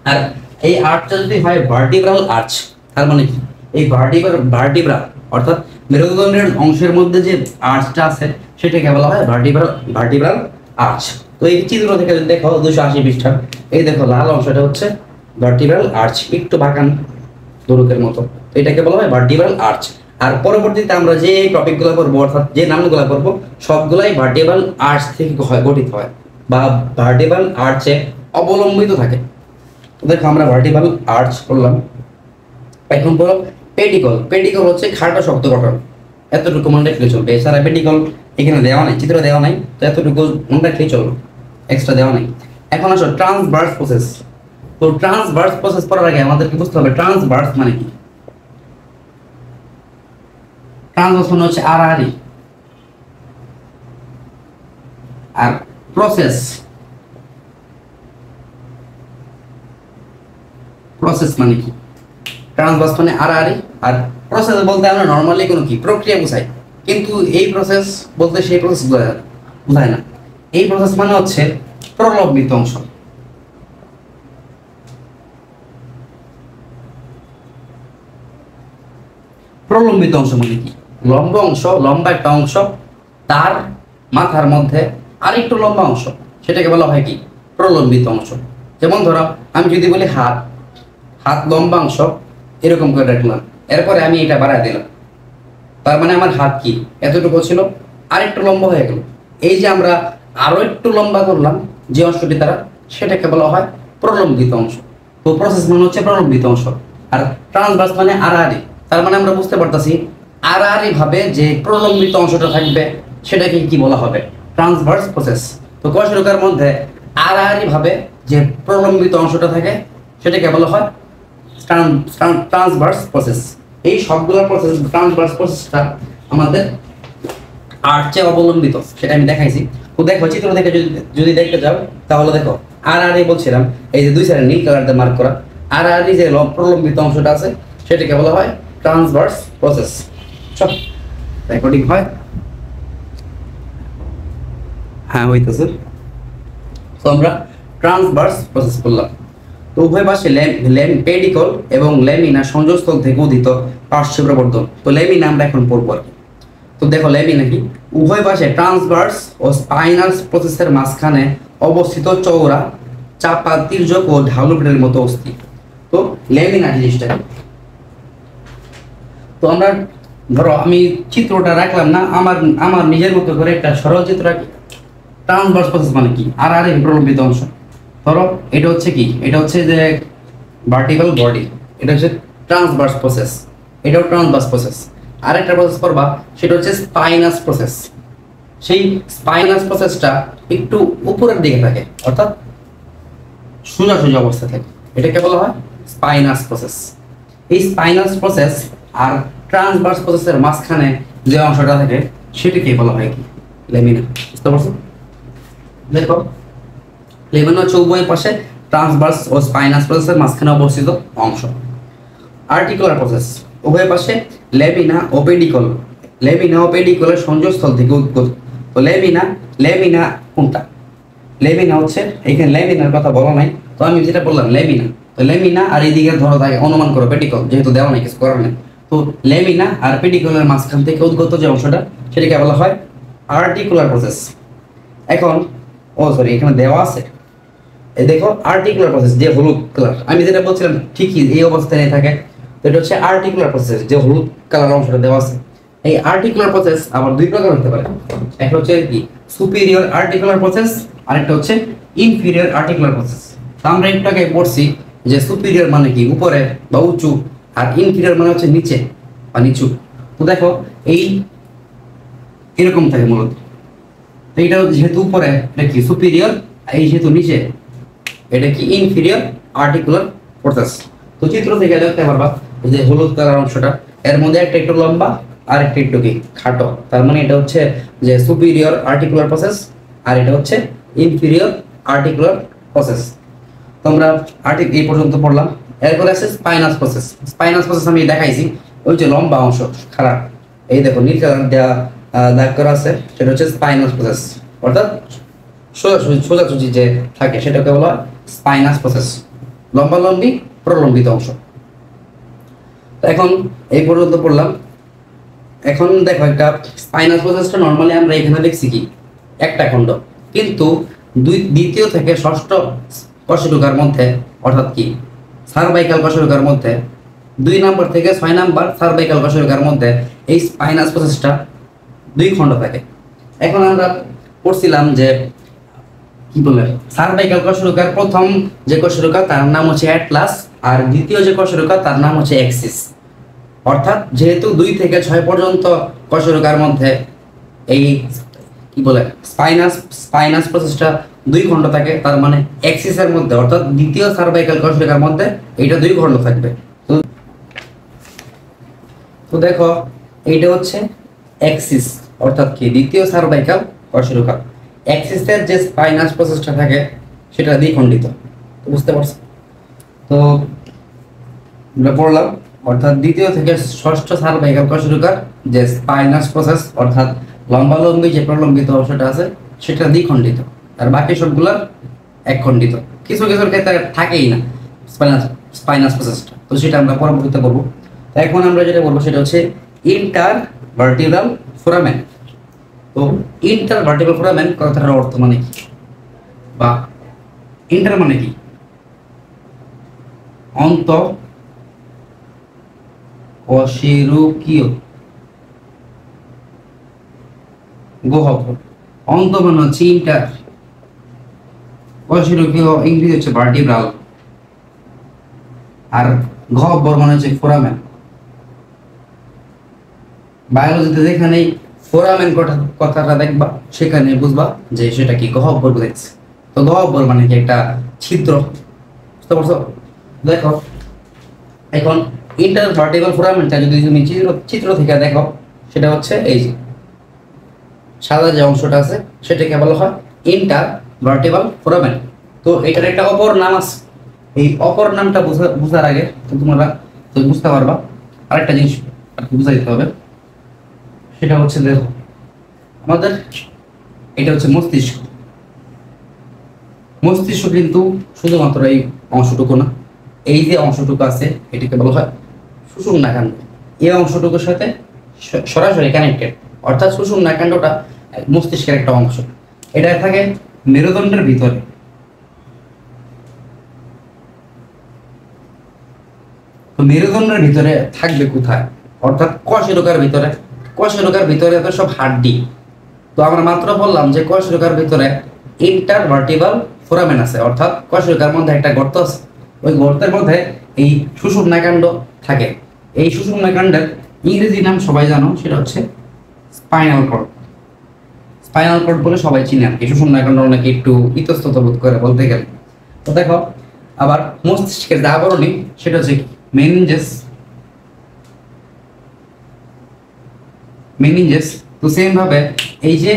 Speaker 1: আর এই আর্চটা যদি হয় ভার্টিব্রাল আর্চ, তার মানে কি এই ভার্টিব্রা অর্থাৎ মেরুদণ্ডের অংশের মধ্যে যে আর্চটা আছে সেটাকে বলা হয় ভার্টিব্রাল আর্চ। তো এই চিত্র থেকে যদি দেখো 280 পৃষ্ঠা, এই দেখো লাল অংশটা হচ্ছে ভার্টিব্রাল আর্চ, একটু বাঁকানো ধনুকের মতো, তো এটাকে বলা হয় ভার্টিব্রাল আর্চ। আর পরবর্তীতে আমরা যে টপিকগুলো পড়বো অর্থাৎ যে নামগুলো পড়বো সবগুলাই ভার্টিব্রাল আর্চ থেকে গঠিত হয় বা ভার্টিব্রাল আর্চে অবলম্বিত থাকে। দেখো আমরা ভার্টিব্রাল আর্চ করলাম। এখন বলো পেডিকল। পেডিকল হচ্ছে খাটো শক্ত গঠন, এতটুকু মনে রাখলে চলবে। এছাড়া পেডিকল এখানে দেওয়া নাই, চিত্র দেওয়া নাই, তো এতটুকু মনে রাখলেই চলবে, এক্সট্রা দেওয়া নাই। এখন আসো ট্রান্সভার্স প্রসেস। তো ট্রান্সভার্স প্রসেস পড়ার আগে আমাদেরকে বুঝতে হবে ট্রান্সভার্স মানে কি। ট্রান্সভার্স মানে হচ্ছে আড়াআড়ি, আর প্রসেস, প্রসেস মানে কি? ট্রান্সভার্স মানে আড়াআড়ি, আর প্রসেস বলতে আমরা নর্মালি কোনো কি প্রক্রিয়া বোঝাই, কিন্তু এই প্রসেস বলতে সেই প্রসেস বোঝায় না। এই প্রসেস মানে হচ্ছে প্রলম্বিত অংশ। প্রলম্বিত অংশ মানে কি? লম্বা অংশ, লম্বা একটা অংশ, তার মাথার মধ্যে আরেকটু লম্বা অংশ, সেটাকে বলা হয় কি প্রলম্বিত অংশ। যেমন ধরো আমি যদি বলি হাত, হাত লম্বা অংশ এরকম করে রাখলাম, এরপরে আমি এটা বাড়ায় দিলাম, তার মানে আমার হাত কি এতটুকু ছিল আরেকটু লম্বা হয়ে গেল। এই যে আমরা আরো একটু লম্বা করলাম যে অংশটি দ্বারা, সেটাকে বলা হয় প্রলম্বিত অংশ। তো প্রসেস মানে হচ্ছে প্রলম্বিত অংশ, আর ট্রান্সভার্স মানে আড়াআড়ি। তার মানে আমরা বুঝতে পারতেছি আড়াআড়ি ভাবে যে প্রলম্বিত অংশটা থাকবে সেটাকে কি বলা হবে? Transverse process. তো কশরুকার মধ্যে আড়াআড়ি ভাবে যে প্রলম্বিত অংশটা থাকে সেটাকে বলা হয় ট্রান্সভার্স প্রসেস। এই সবগুলো প্রসেস, ট্রান্সভার্স প্রসেসটা আমাদের আর্চে অবলম্বিত, সেটা আমি দেখাইছি। তো দেখো চিত্র দেখে যদি দেখতে যাও তাহলে দেখো আড়াআড়ি বলছিলাম, এই যে 2 সাইডে নীল কালার দিয়ে মার্ক করা আড়াআড়ি যে প্রলম্বিত অংশটা আছে সেটাকে বলা হয় ট্রান্সভার্স প্রসেস। সব রেকর্ডিং হয়? হ্যাঁ হইতেছে। তো আমরা ট্রান্সভার্স প্রসেস করলাম। তো উভয় পাশে পেডিকল এবং ল্যামিনা সংযোগস্থল থেকে উদিত পার্শ্ব প্রবর্তন। তো ল্যামিনা আমরা এখন পড়বো আর কি। তো দেখো ল্যামিনা কি? উভয় পাশে ট্রান্সভার্স ও স্পাইনাল প্রসেসের মাঝখানে অবস্থিত চওড়া চাপা তির্যক ও ঢালু প্লেটের মতো অস্থি। তো ল্যামিনা জিনিসটা, তো আমরা ধরো আমি চিত্রটা রাখলাম না, আমার নিজের মতো করে একটা সরল চিত্র রাখি। ট্রান্সভার্স প্রসেস মানে কি? আড়াআড়ি প্রলম্বিত অংশ। ধরো এটা হচ্ছে কি, এটা হচ্ছে যে ভার্টিক্যাল বডি, এটা হচ্ছে ট্রান্সভার্স প্রসেস, এটাও ট্রান্সভার্স প্রসেস। আরেকটা প্রসেস করবা সেটা হচ্ছে স্পাইনাস প্রসেস। সেই স্পাইনাস প্রসেসটা একটু উপরের দিকে থাকে, অর্থাৎ সোজাসুজি অবস্থা থাকে, এটাকে বলা হয় স্পাইনাস প্রসেস। এই স্পাইনাস প্রসেস আর ট্রান্সভার্স প্রসেসের মাঝখানে যে অংশটা থাকে সেটাকে বলা হয় কি? ল্যামিনা। বুঝতে পারছো? দেখো ল্যামিনা হচ্ছে উভয় পাশে ট্রান্সভার্স ও স্পাইনাস প্রসেসের মাঝখানে অবস্থিত অংশ। আর্টিকুলার প্রসেস উভয় পাশে ল্যামিনা ও পেডিকল, ল্যামিনা ও পেডিকলের সংযোগস্থল থেকে উদ্গত। তো ল্যামিনা কোনটা? ল্যামিনা হচ্ছে, এখানে ল্যামিনার কথা বলা নাই, তো আমি যেটা বললাম ল্যামিনা, তো ল্যামিনা আর এইদিকে ধরো তাকে অনুমান করো পেডিকল, যেহেতু দেওয়া নাই কিছু করার নেই। তো ল্যামিনা আর পেডিকলের মাঝখান থেকে উদ্গত যে অংশটা সেটাকে বলা হয় আর্টিকুলার প্রসেস। এখন সরি এখানে দেওয়া আছে, এই দেখো আর্টিকুলার প্রসেস যে হলুদ কালার, আমি যেটা বলছিলাম ঠিকই এই অবস্থায় থাকে। তো এটা হচ্ছে আর্টিকুলার প্রসেস, যে হলুদ কালার অংশটা দেওয়া আছে। এই আর্টিকুলার প্রসেস আবার 2 প্রকার হতে পারে। একটা হচ্ছে কি সুপিরিয়র আর্টিকুলার প্রসেস, আরেকটা হচ্ছে ইনফিরিয়র আর্টিকুলার প্রসেস। তো আমরা একটু আগে পড়ছি যে সুপিরিয়র মানে কি উপরে বা উঁচু, আর ইনফিরিয়র মানে হচ্ছে নিচে বা নিচু। তো তো দেখো এই এরকম থাকে মূলত। তো এটা যেহেতু উপরে এটা কি সুপিরিয়র, এই যেহেতু নিচে এটা কি ইনফিরিয়র আর্টিকুলার প্রসেস। তো চিত্র থেকে দেখতে পারবা যে হলুদ কালার অংশটা, এর মধ্যে একটা একটু লম্বা আর একটা একটু কি খাটো, তার মানে এটা হচ্ছে যে সুপিরিয়র আর্টিকুলার প্রসেস আর এটা হচ্ছে ইনফিরিয়র আর্টিকুলার প্রসেস। তো আমরা এই পর্যন্ত পড়লাম। এরপরে আছে স্পাইনাস প্রসেস। স্পাইনাস প্রসেস আমি দেখাইছি, ওই যে লম্বা অংশ খারাপ, এই দেখো নীল কালার দেওয়া দাগ করা আছে, সেটা হচ্ছে স্পাইনাস প্রসেস, অর্থাৎ সোজাসুজি যে থাকে সেটাকে বলা হয় স্পাইনাস প্রসেস, লম্বালম্বি প্রলম্বিত অংশ। তো এখন এই পর্যন্ত পড়লাম। এখন দেখো একটা স্পাইনাস প্রসেসটা নর্মালি আমরা এখানে দেখছি কি একটা খণ্ড, কিন্তু দ্বিতীয় থেকে ষষ্ঠ কশেরুকার মধ্যে, অর্থাৎ কি সার্ভাইকাল কশেরুকার মধ্যে 2 নম্বর থেকে 6 নম্বর সার্ভাইকাল কশেরুকার মধ্যে এই স্পাইনাস প্রসেসটা 2 খণ্ড থাকে। এখন আমরা পড়ছিলাম যে কি বলে সার্ভাইকাল কশেরুকার প্রথম যে কশেরুকা তার নাম হচ্ছে অ্যাটলাস, আর দ্বিতীয় যে কশেরুকা তার নাম হচ্ছে অ্যাক্সিস। অর্থাৎ যেহেতু 2 থেকে 6 পর্যন্ত কশেরুকার মধ্যে এই কি বলে স্পাইনাস প্রসেসটা 2 খণ্ড থাকে, তার মানে অ্যাক্সিসের মধ্যে অর্থাৎ দ্বিতীয় সার্ভাইকাল কশেরুকার মধ্যে এইটা 2 খণ্ড থাকবে। তো দেখো এইটা হচ্ছে অ্যাক্সিস, অর্থাৎ কি দ্বিতীয় সার্ভাইকাল কশেরুকা। অ্যাক্সিসের যে স্পাইনাস প্রসেসটা থাকে সেটা দ্বিখণ্ডিত, বুঝতে পারছো? তো আমরা পড়লাম, অর্থাৎ দ্বিতীয় থেকে ষষ্ঠ সার্ভাইকাল কশেরুকার যে স্পাইনাস প্রসেস অর্থাৎ লম্বালম্বি যে প্রলম্বিত অংশটা আছে সেটা দ্বিখণ্ডিত, আর বাকি সবগুলোর একখণ্ডিত। কিছু কিছুর ক্ষেত্রে থাকেই না স্পাইনাস প্রসেসটা, তো সেটা আমরা পরবর্তীতে করবো। তো এখন আমরা যেটা বলবো সেটা হচ্ছে ইন্টারভার্টিব্রাল ফোরামেন। তো ইন্টারভার্টিব্রাল ফোরামেন কথাটার অর্থ মানে কি, বা ইন্টার মানে কি অন্ত কশেরুকীয় গহ্বর, অন্ত মানে হচ্ছে ইন্টার, কশেরুকীয় ইংরেজি হচ্ছে ভার্টিব্রাল, আর গহ্বর মানে হচ্ছে ফোরামেন। বায়োলজিতে যেখানে ফোরামেন কথাটা দেখবা সেখানে বুঝবা যে সেটা কি গহ্বর বুঝাইছে। তো গহ্বর মানে কি একটা ছিদ্র, বুঝতে পারছো? দেখো এখন ইন্টারভার্টিব্রাল ফোরামেনটা যদি তুমি চিত্র থেকে দেখো, সেটা হচ্ছে এই যে সাদা যে অংশটা আছে সেটাকে বলা হয় ইন্টারভার্টিব্রাল ফোরামেন। তো এটার একটা অপর নাম আছে, এই অপর নামটা বুঝার আগে তো তোমরা বুঝতে পারবা আরেকটা জিনিস বুঝাই দিতে হবে, সেটা হচ্ছে দেখো আমাদের এটা হচ্ছে মস্তিষ্ক। মস্তিষ্ক কিন্তু শুধুমাত্র এই অংশটুকু না, এই যে অংশটুকু আছে এটাকে বলা হয় সুষুম্নাকাণ্ড। এই অংশটুকুর সাথে সরাসরি কানেক্টেড, অর্থাৎ সুষুম্নাকাণ্ডটা মস্তিষ্কের একটা অংশ। এটা থাকে মেরুদণ্ডের ভিতরে। তো মেরুদণ্ডের ভিতরে থাকবে কোথায়, অর্থাৎ কশেরুকার ভিতরে। কশেরুকার ভিতরে তো সব হাড্ডি। তো আমরা মাত্র বললাম যে কশেরুকার ভিতরে ইন্টারভার্টিব্রাল ফোরামেন আছে, অর্থাৎ কশেরুকার মধ্যে একটা গর্ত আছে, ওই গর্তের মধ্যে এই সুষুম্নাকাণ্ড থাকে। এই সুষুম্নাকাণ্ডের ইংরেজি নাম সবাই জানো, সেটা হচ্ছে স্পাইনাল কর্ড। স্পাইনাল কর্ড বলে সবাই চিনে আর কি, সুষুম্নাকাণ্ড অনেকে একটু ইতস্তত বোধ করে বলতে গেলে। তো দেখো আবার মস্তিষ্কের যে আবরণী সেটা হচ্ছে মেনিনজেস। মেনিনজেস তো সেম ভাবে এই যে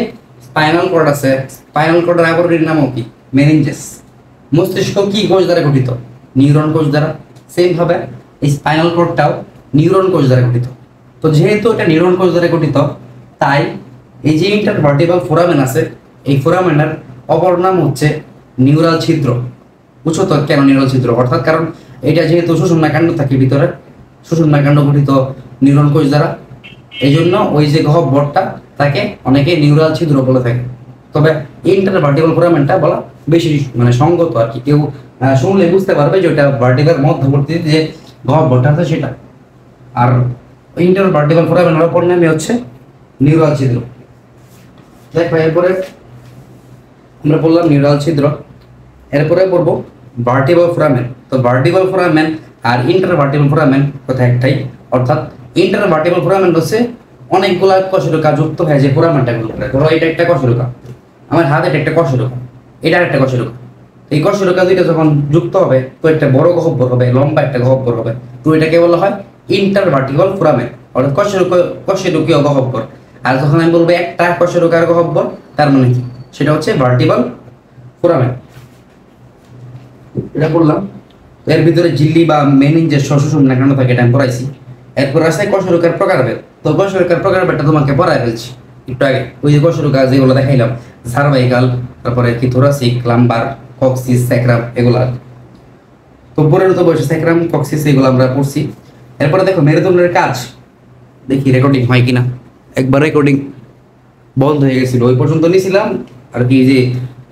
Speaker 1: স্পাইনাল কর্ড আছে, স্পাইনাল কর্ডের আবরণীর নামও কি মেনিনজেস। মস্তিষ্ক কি কোষ দ্বারা গঠিত, নিউরন কোষ দ্বারা। সেম ভাবে এই স্পাইনাল কর্ডটাও নিউরন কোষ দ্বারা গঠিত। তো যেহেতু এটা নিউরন কোষ দ্বারা গঠিত, তাই এই যে ইন্টারভার্টিব্রাল ফোরামেন আছে, এই ফোরামেনের অপর নাম হচ্ছে নিউরাল ছিদ্র। বুঝছো তো কেন নিউরাল ছিদ্র, অর্থাৎ কারণ এটা যেহেতু সুষুম্নাকাণ্ড থাকে ভিতরে, সুষুম্নাকাণ্ড গঠিত নিউরন কোষ দ্বারা, এই জন্য ওই যে গহ্বরটা তাকে অনেকে নিউরাল ছিদ্র বলে থাকে। তবে ইন্টারভার্টিব্রাল ফোরামেনটা বলা বেশি মানে সঙ্গত আর কি, কেউ শুনলে বুঝতে পারবে যে ওটা ভার্টিব্রাল মধ্যবর্তী যে গহ্বরটা আছে সেটা। আর ইন্টারভার্টিব্রাল ফোরামেনের অপর নামে হচ্ছে নিউরাল ছিদ্র। দেখো এরপরে আমরা বললাম নিউরাল ছিদ্র, এরপরে পড়বো ভার্টিব্রাল ফোরামেন। তো ভার্টিব্রাল ফোরামেন আর ইন্টারভার্টিব্রাল ফোরামেন কথা একটাই, অর্থাৎ ইন্টারভার্টিবল ফোরামেন হচ্ছে অনেকগুলা কশেরুকা যুক্ত হয়ে যে ফোরামেনটা গুলো করে। ধরো এটা একটা কশেরুকা, আমার হাতে একটা কশেরুকা, এটা একটা কশেরুকা। এই কশেরুকা দুইটা যখন যুক্ত হবে তো একটা বড় গহ্বর হবে, লম্বা একটা গহ্বর হবে। তো এটাকে বলা হয় ইন্টারভার্টিবল ফোরামেন, অর্থাৎ কশেরুকীয় গহ্বর। আর যখন আমি বলবো একটা কশেরুকার গহ্বর, তার মানে কি, সেটা হচ্ছে ভার্টিবল ফোরামেন। এটা বললাম। এর ভিতরে ঝিল্লি বা মেনিনজেস শোষণ কেন থাকে এটা আমি পড়াইছি। এরপর আছে কশেরুকার প্রকারভেদ। তো কশেরুকার প্রকারভেদটা তোমাকে পড়াই ফেলছি একটু আগে। ওই যে কশেরুকা যেগুলো দেখাইলাম, সার্ভাইকাল, তারপরে কি থোরাসিক, লাম্বার, কক্সিস, স্যাক্রাম, এগুলা। তো পরিণত বয়সে স্যাক্রাম, কক্সিস এগুলো আমরা পড়ছি। এরপরে দেখো মেরুদণ্ডের কাজ, দেখি রেকর্ডিং হয় কিনা। একবার রেকর্ডিং বন্ধ হয়ে গেছিল, ওই পর্যন্ত নিয়েছিলাম আর কি, যে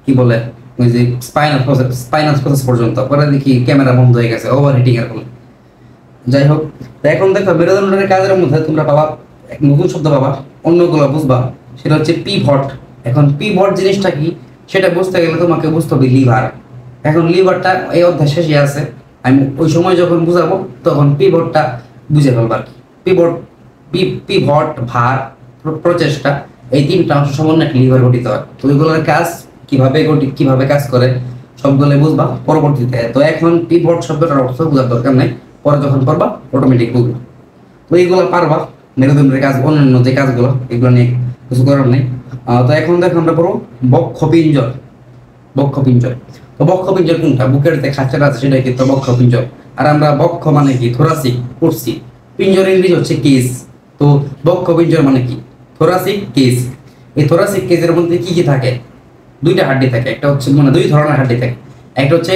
Speaker 1: কি বলে ওই যে স্পাইনাস প্রসেস পর্যন্ত। পরে দেখি ক্যামেরা বন্ধ হয়ে গেছে ওভার হিটিং এর ফলে। যাই হোক, তো এখন দেখো মেরুদণ্ডের কাজের মধ্যে তোমরা পাবা এক নতুন শব্দ পাবা, অন্যগুলো বুঝবা। সেটা হচ্ছে পিভট। এখন পিভট জিনিসটা কি সেটা বুঝতে গেলে তোমাকে বুঝতে হবে লিভার। এখন লিভারটা এই অধ্যায় শেষে আছে, আমি ওই সময় যখন বুঝাবো তখন পিভটটা বুঝে ফেলবো আর কি। পিভট, পিভট, ভার, প্রচেষ্টা, এই তিনটা অংশ সমন্বয়ে একটা লিভার গঠিত হয়। তো ওইগুলোর কাজ কিভাবে কাজ করে সবগুলো বুঝবা পরবর্তীতে। তো এখন পিভট শব্দটার অর্থ বোঝার দরকার নাই, পরে যখন পড়বা অটোমেটিক বুঝবা। তো এইগুলো পারবা, মেরুদণ্ডের কাজ, অন্যান্য যে কাজগুলো এগুলো নিয়ে কিছু করার নেই। তো এখন দেখো আমরা পড়বো বক্ষপিঞ্জর। বক্ষপিঞ্জর, তো বক্ষপিঞ্জর কোনটা? বুকের যে খাঁচাটা আছে সেটাই কিন্তু বক্ষপিঞ্জর। আর আমরা বক্ষ মানে কি থোরাসিক পড়ছি, পিঞ্জর ইংরেজি হচ্ছে কেস। তো বক্ষপিঞ্জর মানে কি? Thoracic case. এই থোরাসিক কেসের মধ্যে কি কি থাকে? দুইটা হাড্ডি থাকে, একটা হচ্ছে মানে দুই ধরনের হাড্ডি থাকে। একটা হচ্ছে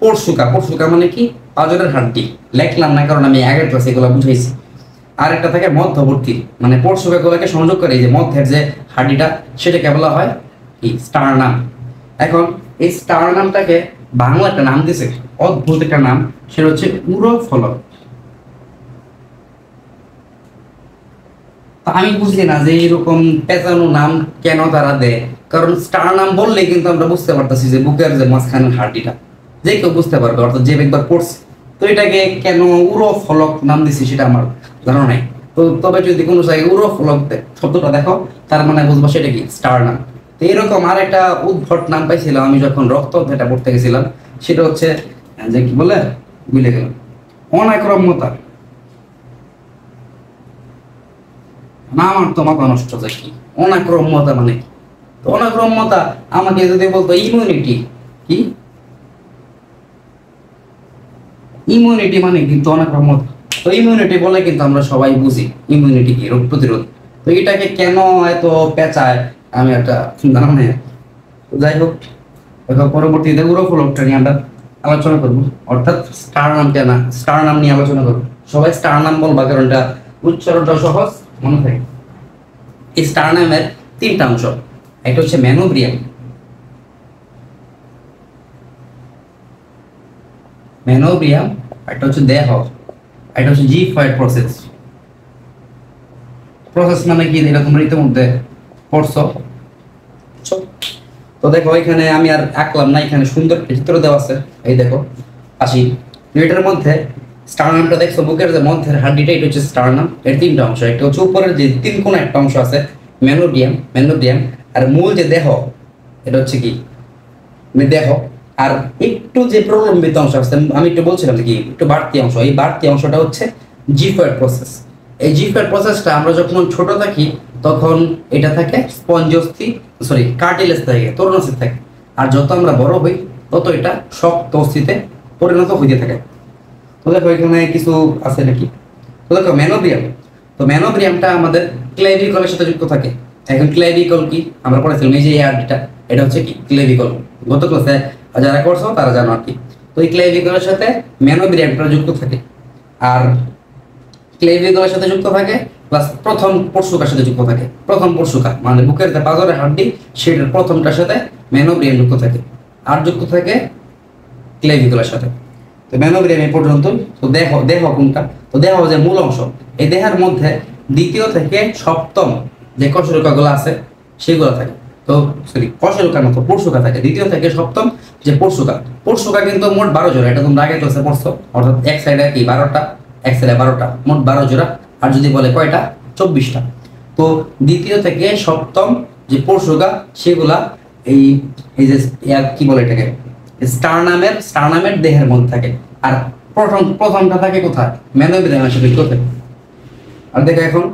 Speaker 1: পরশুকা, পরশুকা মানে কি পাঁজরের হাড্ডি, লেখলাম না কারণ আমি আগের ক্লাসে এগুলো বুঝাইছি। আর একটা থাকে মধ্যবর্তী, মানে পরশুকা গুলোকে সংযোগ করে এই যে মধ্যের যে হাড্ডিটা, সেটাকে বলা হয় কি স্টারনাম। এখন এই স্টারনামটাকে বাংলা একটা নাম দিয়েছে, অদ্ভুত একটা নাম, সেটা হচ্ছে উরোফলক। আমি বুঝলি না যে এরকম পেঁচানো নাম কেন তারা দেয়, কারণ স্টার নাম বললে কিন্তু আমরা বুঝতে পারতেছি যে বুকের যে মাঝখানের হাড্ডিটা, যে কেউ বুঝতে পারবে, অর্থাৎ যে একবার পড়ছে। তো এটাকে কেন উরোফলক নাম দিছি সেটা আমার ধারণা নাই। তো তবে যদি কোনো জায়গায় উরোফলক শব্দটা দেখো, তার মানে বুঝবো সেটা কি স্টার নাম। তো এরকম আর একটা উদ্ভট নাম পাইছিলাম আমি যখন রক্ত অধ্যায়টা পড়তে গেছিলাম, সেটা হচ্ছে যে কি বলে ভুলে গেলাম, অনাক্রম্যতা। না আমার তো মাথা নষ্ট যায় কি অনাক্রম্যতা মানে কি? তো অনাক্রম্যতা আমাকে যদি বলতো ইমিউনিটি, কি ইমিউনিটি মানে কিন্তু অনাক্রম্যতা। তো ইমিউনিটি বলে কিন্তু আমরা সবাই বুঝি ইমিউনিটি কি, রোগ প্রতিরোধ। তো এটাকে কেন এত পেঁচায় আমি একটা ধারণা নেই। যাই হোক, পরবর্তীতে উরোফলকটা নিয়ে আমরা আলোচনা করবো, অর্থাৎ স্টার নামটা না, স্টার নাম নিয়ে আলোচনা করবো। সবাই স্টার নাম বলবা কারণ এটা উচ্চারণটা সহজ মনে থাকে। এই স্টারনামের তিনটা অংশ, একটা হচ্ছে ম্যানোব্রিয়াম, ম্যানোব্রিয়াম, একটা হচ্ছে দেহ, একটা হচ্ছে জিফয়েড প্রসেস। প্রসেস মানে কি এটা তোমরা ইতিমধ্যে পড়ছো। তো দেখো এখানে আমি আর আঁকলাম না, এখানে সুন্দর চিত্র দেওয়া আছে, এই দেখো আসি। এটার মধ্যে স্টারনামটা দেখছো, বুকের যে মধ্যের হাড্ডিটা, এটা হচ্ছে স্টারনাম। এর তিনটা অংশ, একটা হচ্ছে উপরের যে তিন কোণ একটা অংশ আছে ম্যানোব্রিয়াম, ম্যানোব্রিয়াম। আর মূল যে দেহ, এটা হচ্ছে কি দেহ। আর একটু যে প্রলম্বিত অংশ আছে, আমি একটু বলছিলাম যে কি একটু বাড়তি অংশ, এই বাড়তি অংশটা হচ্ছে জিফয়েড প্রসেস। এই জিফয়েড প্রসেসটা আমরা যখন ছোট থাকি তখন এটা থাকে স্পঞ্জস্থি, সরি কার্টিলেজ থাকে, তরুণাস্থি থাকে। আর যত আমরা বড় হই তত এটা শক্ত অস্থিতে পরিণত হইতে থাকে। তো দেখো এখানে কিছু আছে নাকি। তো দেখো ম্যানোব্রিয়াম, তো ম্যানোব্রিয়ামটা আমাদের ক্লেভিকলের সাথে যুক্ত থাকে। এখন ক্লেভিকল কি আমরা পড়েছিলাম, এই যে এই হাড্ডিটা, এটা হচ্ছে কি ক্লেভিকল। গত ক্লাসে যারা করছো তারা জানো আর কি। তো এই ক্লেভিকলের সাথে ম্যানোব্রিয়ামটা যুক্ত থাকে। আর ক্লেভিকলের সাথে যুক্ত থাকে প্লাস প্রথম পরশুকার সাথে যুক্ত থাকে। প্রথম পরশুকা মানে বুকের যে পাঁজরের হাড্ডি, সেটার প্রথমটার সাথে ম্যানোব্রিয়াম যুক্ত থাকে, আর যুক্ত থাকে ক্লেভিকলের সাথে। তো ম্যানোব্রিয়াম এই পর্যন্ত। তো দেহ, দেহ কোনটা? তো দেহ যে মূল অংশ, এই দেহের মধ্যে দ্বিতীয় থেকে সপ্তম যে কশেরুকাগুলো আছে সেগুলো থাকে। তো সরি কশেরুকা না, তো পরশুকা থাকে দ্বিতীয় থেকে সপ্তম যে পরশুকা। পরশুকা কিন্তু মোট 12 জোড়া, এটা তোমরা আগে ক্লাসে পড়ছো। অর্থাৎ এক সাইডে কি 12টা, এক সাইডে 12টা, মোট 12 জোড়া। আর যদি বলে কয়টা 24টা। তো দ্বিতীয় থেকে সপ্তম যে পরশুকা সেগুলা এই এই যে কি বলে এটাকে স্টারনামের দেহের মধ্যে থাকে। আর প্রথমটা থাকে কোথায়? মেনোব্রিয়ামের সাথে যুক্ত থাকে। আর দেখো এখন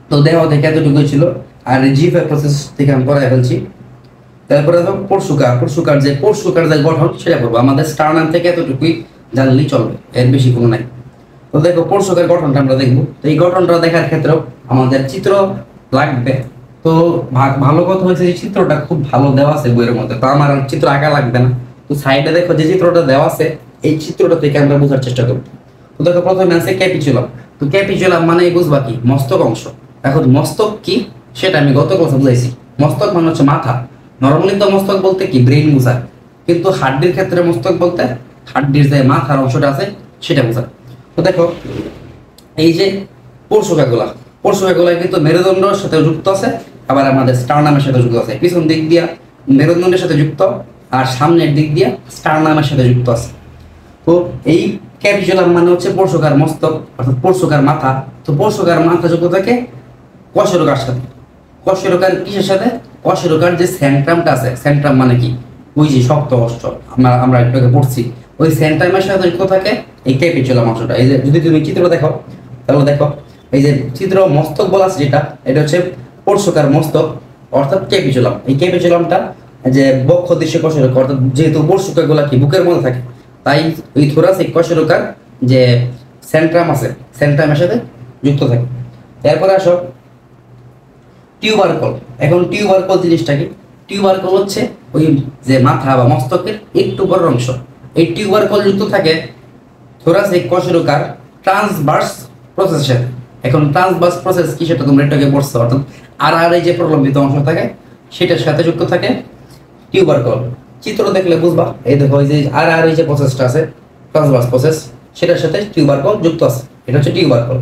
Speaker 1: তো দেহ থেকে এতটুকু ছিল, আর জিভ প্রসেস থেকে আমি পড়াই ফেলছি। তারপরে দেখো পরশুকার যে গঠন সেটা করবো। আমাদের স্টারনাম থেকে এতটুকুই জানলেই চলবে, এর বেশি কোনো নাই। তো দেখো পরশুকার গঠনটা আমরা দেখবো। তো এই গঠনটা দেখার ক্ষেত্রেও আমাদের চিত্র লাগবে। তো ভালো কথা হয়েছে যে চিত্রটা খুব ভালো দেওয়া আছে বইয়ের মধ্যে, তো আমার চিত্র আঁকা লাগবে না। তো সাইডে দেখো যে চিত্রটা দেওয়া আছে, এই চিত্রটা থেকে আমরা বোঝার চেষ্টা করবো। তো দেখো প্রথমে আছে ক্যাপিচুলাম। তো ক্যাপিচুলাম মানে বুঝবা কি? মস্তক অংশ। এখন মস্তক কি সেটা আমি গত ক্লাসে বুঝাইছি। মস্তক মানে হচ্ছে মাথা। নরমালি তো মস্তক বলতে কি ব্রেইন বোঝায়, কিন্তু হাড্ডির ক্ষেত্রে মস্তক বলতে হাড্ডির যে মাথার অংশটা আছে সেটা বোঝায়। তো দেখো এই যে পরশুকাগুলা কিন্তু মেরুদণ্ডের সাথে যুক্ত আছে, আবার আমাদের স্টারনামের সাথে যুক্ত আছে। পিছন দিক দিয়া মেরুদণ্ডের সাথে যুক্ত, আর সামনের দিক দিয়া স্টারনামের সাথে যুক্ত আছে। তো এই ক্যাপিচুলাম মানে হচ্ছে পরশুকার মস্তক, অর্থাৎ পরশুকার মাথা। তো পরশুকার মাথা যুক্ত থাকে কশেরুকার সাথে। কশেরুকার কিসের সাথে? কশেরুকার যে সেন্ট্রামটা আছে, সেন্ট্রাম মানে কি? ওই যে শক্ত অংশ আমরা একটু আগে পড়ছি, ওই সেন্ট্রামের সাথে যুক্ত থাকে এই ক্যাপিচুলাম অংশটা। এই যে যদি তুমি চিত্র দেখো তাহলে দেখো এই যে চিত্র মস্তক বলা আছে যেটা, এটা হচ্ছে পরশুকার মস্তক অর্থাৎ ক্যাপিচুলাম। এই ক্যাপিচুলামটা যে বক্ষ দৃশ্য কশেরুকা, অর্থাৎ যেহেতু পরশুকাগুলা কি বুকের মধ্যে থাকে, তাই ওই থোরাসিক কশেরুকার যে সেন্ট্রাম আছে সেন্ট্রামের সাথে যুক্ত থাকে। এরপরে আসো টিউবারকল। এখন টিউবারকল জিনিসটা কি? টিউবারকল হচ্ছে ওই যে মাথা বা মস্তকের একটু বড় অংশ। এই টিউবারকল যুক্ত থাকে থোরাসিক কশেরুকার ট্রান্সভার্স প্রসেসের সাথে। এখন ট্রান্সভার্স প্রসেস কি সেটা তোমরা একটু আগে পড়ছো, অর্থাৎ এই যে প্রলম্বিত অংশ থাকে সেটার সাথে যুক্ত থাকে টিউবারকল। চিত্র দেখলে বুঝবা। এই দেখো এই যে এই যে প্রসেসটা আছে ট্রান্সভার্স প্রসেস, সেটার সাথে টিউবারকল যুক্ত আছে, এটা হচ্ছে টিউবারকল।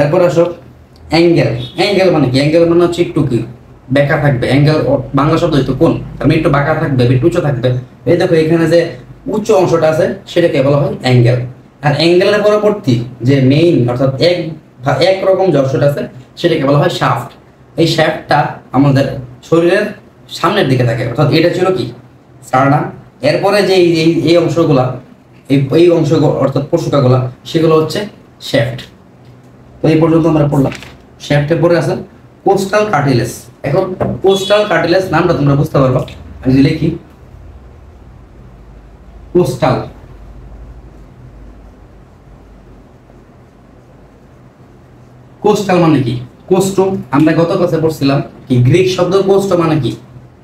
Speaker 1: এরপর আসো অ্যাঙ্গেল মানে কি? অ্যাঙ্গেল মানে হচ্ছে একটু কি বেঁকা থাকবে। অ্যাঙ্গেল বাংলা শব্দ হয়তো কোণ, তার মানে একটু বাঁকা থাকবে, একটু উঁচু থাকবে। এই দেখো এখানে যে উচ্চ অংশটা আছে সেটাকে বলা হয় অ্যাঙ্গেল। আর অ্যাঙ্গেলের পরবর্তী যে মেইন অর্থাৎ এক রকম যে অংশটা আছে সেটাকে বলা হয় শাফট। এই শাফটটা আমাদের শরীরের সামনের দিকে থাকে, অর্থাৎ এটা ছিল কি স্টারনাম। এরপরে যে এই অংশগুলা এই অংশ অর্থাৎ পরশুকাগুলা সেগুলো হচ্ছে শ্যাফট। তো এই পর্যন্ত আমরা পড়লাম। শ্যাফটের পরে আছে কোস্টাল কার্টিলেজ। এখন কোস্টাল কার্টিলেজ নামটা তোমরা বুঝতে পারবা। আমি যদি লিখি কোস্টাল মানে কি? কোস্ট আমরা গত ক্লাসে পড়ছিলাম কি গ্রিক শব্দ কোস্ট মানে কি?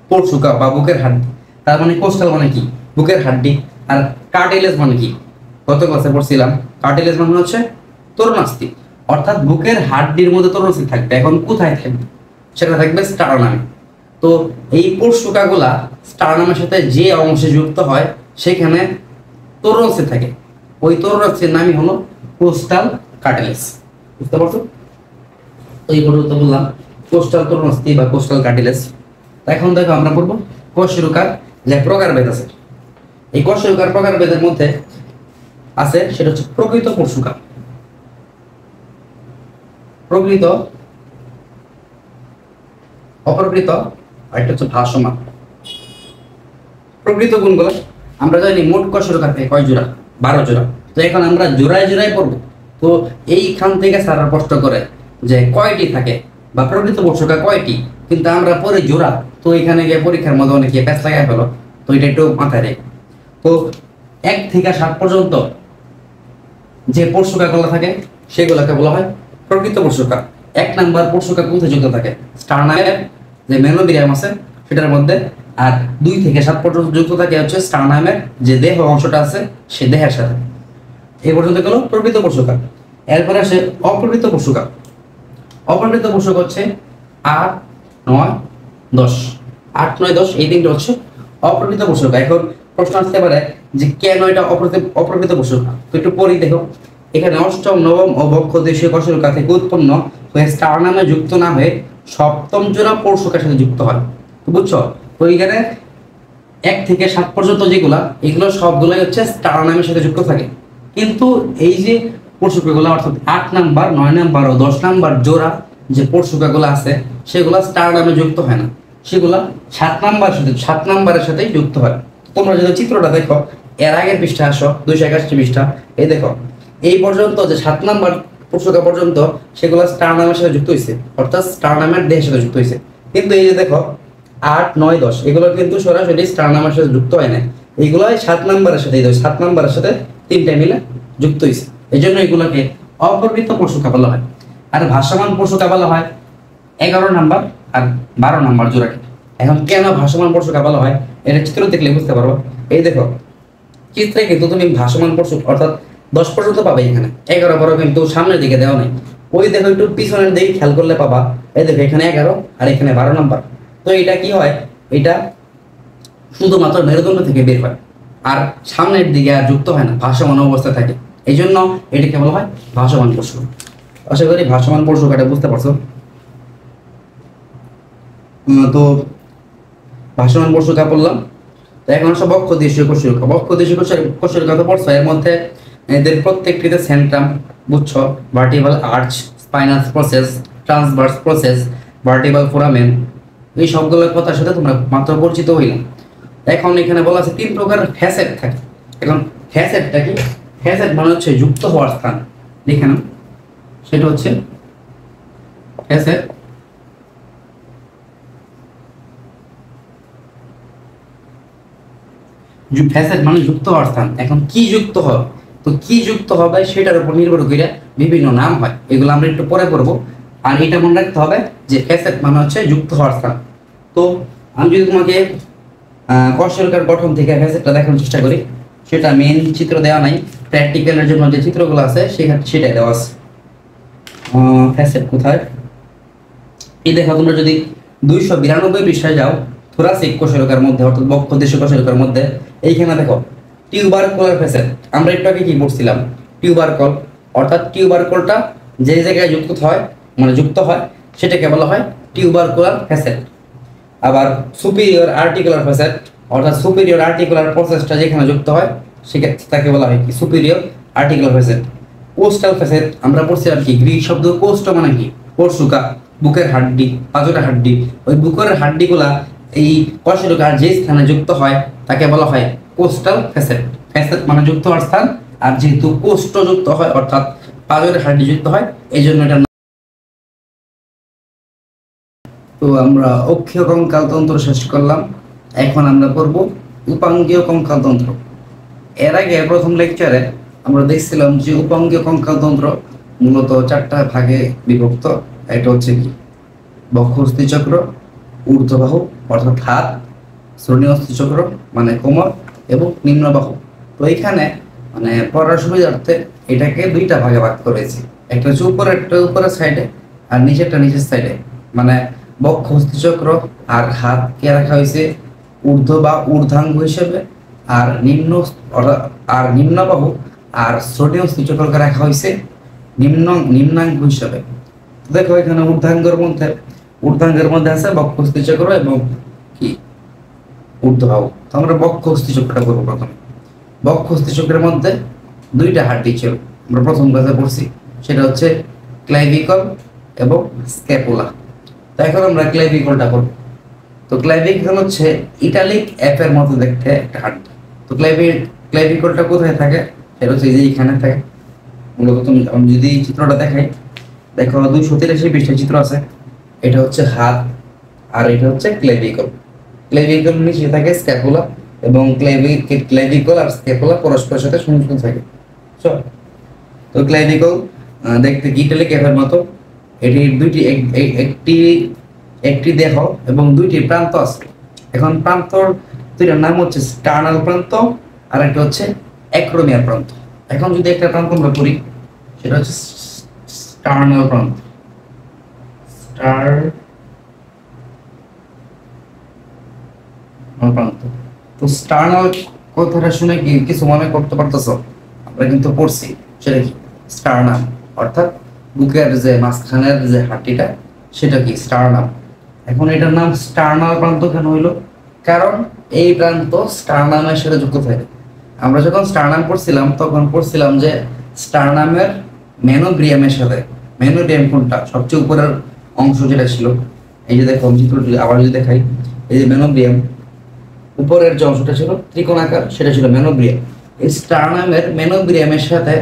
Speaker 1: পরশুকা বা বুকের হাড্ডি। তার মানে কোস্টাল মানে কি? বুকের হাড্ডি। আর কার্টিলেজ মানে কি? গত ক্লাসে পড়ছিলাম কার্টিলেজ মানে হচ্ছে তরুণাস্থি, অর্থাৎ বুকের হাড্ডির মধ্যে তরুণাস্থি থাকবে। এখন কোথায় থাকবে? সেটা থাকবে স্টারনামে। তো এই পরশুকাগুলা স্টারনামের সাথে যে অংশে যুক্ত হয় সেখানে তরুণাস্থি থাকে, ওই তরুণাস্থির নামই হলো কোস্টাল কার্টিলেজ। বুঝতে পারছো? তো এই পর্যন্ত বললাম কোস্টাল তরুণাস্থি বা কোস্টাল কার্টিলেজ। এখন দেখো আমরা বলবো কশেরুকার যে প্রকারভেদ আছে। এই কশেরুকার প্রকারভেদের মধ্যে আছে সেটা হচ্ছে প্রকৃত পরশুকা, প্রকৃত, অপ্রকৃত, আর একটা হচ্ছে ভাসমান। প্রকৃত গুণগুলো আমরা জানি মোট কশেরুকা থাকে কয় জোড়া? 12 জোড়া। তো এখন আমরা জোড়ায় জোড়ায় পড়বো। তো এইখান থেকে স্যাররা প্রশ্ন করে যে কয়টি থাকে বা প্রকৃত পরশুকা কয়টি, কিন্তু আমরা পরে জোড়া। তো এখানে গিয়ে পরীক্ষার মধ্যে অনেকে প্যাচ লাগাই ফেলো, তো এটা একটু মাথায় রেখে। তো 1 থেকে 7 পর্যন্ত যে পরশুকাগুলো থাকে সেগুলোকে বলা হয় প্রকৃত পরশুকা। 1 নাম্বার পরশুকা কোথায় যুক্ত থাকে? স্টারনামের যে মেনোব্রিয়াম আছে সেটার মধ্যে। আর 2 থেকে 7 পর্যন্ত যুক্ত থাকে হচ্ছে স্টারনামের যে দেহ অংশটা আছে সে দেহের সাথে। এই পর্যন্ত গেল প্রকৃত পরশুকা। এরপরে আসে অপ্রকৃত পরশুকা। অপ্রকৃত পরশুকা হচ্ছে 8, 9, 10। 8, 9, 10 এই তিনটা হচ্ছে অপ্রকৃত পরশুকা। এখন প্রশ্ন আসতে পারে যে কেন এটা অপ্রকৃত পরশুকা? তো একটু পড়ি দেখো। এখানে অষ্টম, নবম ও বক্ষ দেশীয় কশেরুকা থেকে উৎপন্ন হয়ে স্টারনামে যুক্ত না হয়ে সপ্তম জোড়া পরশুকার সাথে যুক্ত হয়। তো বুঝছো? তো এখানে 1 থেকে 7 পর্যন্ত যেগুলা এগুলো সবগুলোই হচ্ছে স্টারনামের সাথে যুক্ত থাকে। কিন্তু এই যে পরশুকাগুলো অর্থাৎ 8 নাম্বার 9 নাম্বার ও 10 নাম্বার জোড়া যে পরশুকাগুলো আছে সেগুলো স্টারনামে যুক্ত হয় না, সেগুলো 7 নাম্বারের সাথেই যুক্ত হয়। তোমরা যদি চিত্রটা দেখো, এর আগের পৃষ্ঠা আসো, 281 পৃষ্ঠা, এই দেখো এই পর্যন্ত যে 7 নাম্বার পরশুকা পর্যন্ত সেগুলো স্টারনামের সাথে যুক্ত হয়েছে, অর্থাৎ স্টারনামের দেহের সাথে যুক্ত হয়েছে। কিন্তু এই যে দেখো 8 9 10 এগুলো কিন্তু সরাসরি স্টারনামের সাথে যুক্ত হয় না, এইগুলো 7 নাম্বারের সাথে 7 নাম্বারের সাথে তিনটা মিলে যুক্ত হয়েছে, এই জন্য এগুলোকে অপবৃত্ত পরশুকা বলা হয়। আর ভাসমান পরশুকা বলা হয় 11 নাম্বার আর 12 নাম্বার জোড়াকে। এখন কেন ভাসমান পরশুকা বলা হয় এটা চিত্র দেখলে বুঝতে পারবো। এই দেখো চিত্রে কিন্তু তুমি ভাসমান পরশুক অর্থাৎ 10 পর্যন্ত পাবে, এখানে 11 12 কিন্তু সামনের দিকে দেওয়া নাই, ওই দেখো একটু পিছনের দিকে খেয়াল করলে পাবা, এই দেখো এখানে 11 আর এখানে 12 নাম্বার। তো এটা কি হয়, এটা শুধুমাত্র মেরুদণ্ড থেকে বের হয় আর সামনের দিকে আর যুক্ত হয় না, ভাসমান অবস্থায় থাকে, এই জন্য এটাকে বলা হয় ভাসমান পরশুক। আশা করি ভাসমান পরশুক এটা বুঝতে পারছো। তো ভাসমান পরশুকা বললাম। তো এখন আসলে বক্ষ দেশীয় কোষীয়কা, বক্ষ দেশীয় কোষীয়কা তো পড়ছো, এর মধ্যে এদের প্রত্যেকটিতে সেন্ট্রাম, বুঝছো, vertebral arch, spinous process, transverse process, vertebral foramen, এই সবগুলোর কথার সাথে তোমরা মাত্র পরিচিত হইলাম। এখন এখানে বলা আছে 3 প্রকার ফ্যাসেট থাকে। এখন ফ্যাসেটটা কি? ফ্যাসেট মানে হচ্ছে যুক্ত হওয়ার স্থান, দেখে নাও, সেটা হচ্ছে ফ্যাসেট। ফ্যাসেট মানে যুক্ত হওয়ার স্থান। এখন কি যুক্ত হবে, তো কি যুক্ত হবে সেটার উপর নির্ভর করে বিভিন্ন নাম হয়, এগুলো আমরা একটু পরে পড়বো। আর এটা মনে রাখতে হবে যে ফ্যাসেট মানে হচ্ছে যুক্ত হওয়ার স্থান। তো আমি যদি তোমাকে কোষীয়কার গঠন থেকে ফ্যাসেটটা দেখানোর চেষ্টা করি, সেটা মেন চিত্র দেওয়া নাই, প্র্যাকটিক্যালের জন্য যে চিত্রগুলো আছে সেটাই দেওয়া আছে। ফ্যাসেট কোথায়, এই দেখো তোমরা যদি 292 পৃষ্ঠায় যাও, থোরাসিক কোষীয়কার মধ্যে অর্থাৎ বক্ষ দেশীয় কোষীয়কার মধ্যে এইখানে দেখো টিউবারকুলার ফ্যাসেট। আমরা একটু আগে কি পড়ছিলাম, টিউবারকল, অর্থাৎ টিউবারকলটা যে জায়গায় যুক্ত হয় সেটাকে বলা হয় টিউবারকুলার ফ্যাসেট। আবার সুপিরিয়র আর্টিকুলার ফ্যাসেট, অর্থাৎ সুপিরিয়র আর্টিকুলার প্রসেসটা যেখানে যুক্ত হয় সেক্ষেত্রে তাকে বলা হয় কি superior articular facet. Coastal facet আমরা পড়ছিলাম কি, গ্রিক শব্দ কোস্ট মানে কি পরশুকা, বুকের হাড্ডি, পাঁজরের হাড্ডি, ওই বুকের হাড্ডিগুলা এই কোষীয়কার যে স্থানে যুক্ত হয় তাকে বলা হয় কোস্টাল ফ্যাসেট। ফ্যাসেট মানে যুক্ত হওয়ার স্থান, আর যেহেতু কোষ্ঠ যুক্ত হয় অর্থাৎ পাঁজরের হাড্ডি যুক্ত হয় এই জন্য এটা। তো আমরা অক্ষীয় কঙ্কাল তন্ত্র শেষ করলাম, এখন আমরা পড়ব উপাঙ্গীয় কঙ্কাল তন্ত্র। এর আগে প্রথম লেকচারে আমরা দেখছিলাম যে উপাঙ্গীয় কঙ্কাল তন্ত্র মূলত 4টা ভাগে বিভক্ত। এটা হচ্ছে কি, বক্ষস্থি চক্র, ঊর্ধ্ববাহু অর্থাৎ হাত, শ্রোণীয়স্থি চক্র মানে কোমর এবং নিম্নবাহু। তো এখানে মানে পড়ার সুবিধার্থে এটাকে 2টা ভাগে ভাগ করেছি, একটা হচ্ছে উপরের সাইডে আর নিচেরটা নিচের সাইডে। মানে বক্ষস্থি চক্র আর হাতকে রাখা হয়েছে ঊর্ধ্বাঙ্গ হিসেবে, আর নিম্নবাহু আর শ্রোণীয়স্থি চক্রকে রাখা হয়েছে নিম্নাঙ্গ হিসেবে। দেখো এখানে ঊর্ধ্বাঙ্গের মধ্যে আছে বক্ষস্থি চক্র এবং কি ঊর্ধ্ববাহু। তো আমরা বক্ষস্থি চক্রটা করবো প্রথমে। বক্ষস্থি চক্রের মধ্যে 2টা হাড্ডি ছিল, আমরা প্রথম ক্লাসে পড়ছি, সেটা হচ্ছে ক্লাইভিকল এবং স্ক্যাপুলা। তো এখন আমরা ক্লাইভিকলটা করব। তো ক্লাইভিকল হচ্ছে ইটালিক এফ এর মতো দেখতে একটা হাড্ডি। তো ক্লাইভিকলটা কোথায় থাকে, সেটা হচ্ছে এই যে এখানে থাকে মূলত। তুমি যদি চিত্রটা দেখাই, দেখো 283 পৃষ্ঠায় চিত্র আছে, এটা হচ্ছে হাত আর এটা হচ্ছে ক্লাইভিকল। ক্লাইভিকল নিচে থাকে স্ক্যাপুলা এবং ক্লাইভিকল আর স্ক্যাপুলা পরস্পরের সাথে সংযুক্ত থাকে। তো ক্লাইভিকল দেখতে ইটালিক এফের মতো, এটির একটি দেহ এবং 2টি প্রান্ত আছে। এখন প্রান্তর 2টার নাম হচ্ছে স্টার্নাল প্রান্ত আর একটা হচ্ছে অ্যাক্রোমিয়ার প্রান্ত। এখন যদি একটা প্রান্ত আমরা করি, সেটা হচ্ছে স্টার্নাল প্রান্ত। তো স্টার্নাল কথাটা শুনে কি কিছু মনে করতে পারতেছ? আমরা কিন্তু পড়ছি সেটা কি স্টার্নাম, অর্থাৎ বুকের যে মাঝখানের যে হাড্ডিটা সেটা কি স্টার্নাম। এখন এটার নাম স্টার্নাল প্রান্ত কেন হইলো? কারণ এই প্রান্ত স্টার্নামের সাথে যুক্ত থাকে। আমরা যখন স্টার্নাম পড়ছিলাম তখন পড়ছিলাম যে স্টারনামের মেনোব্রিয়ামের সাথে। মেনোব্রিয়াম কোনটা? সবচেয়ে উপরের অংশ যেটা ছিল, এই যে দেখো চিত্রটি আবার যদি দেখাই, এই যে মেনোব্রিয়াম, উপরের যে অংশটা ছিল ত্রিকোণাকার, সেটা ছিল মেনোব্রিয়াম। এই স্টারনামের মেনোব্রিয়ামের সাথে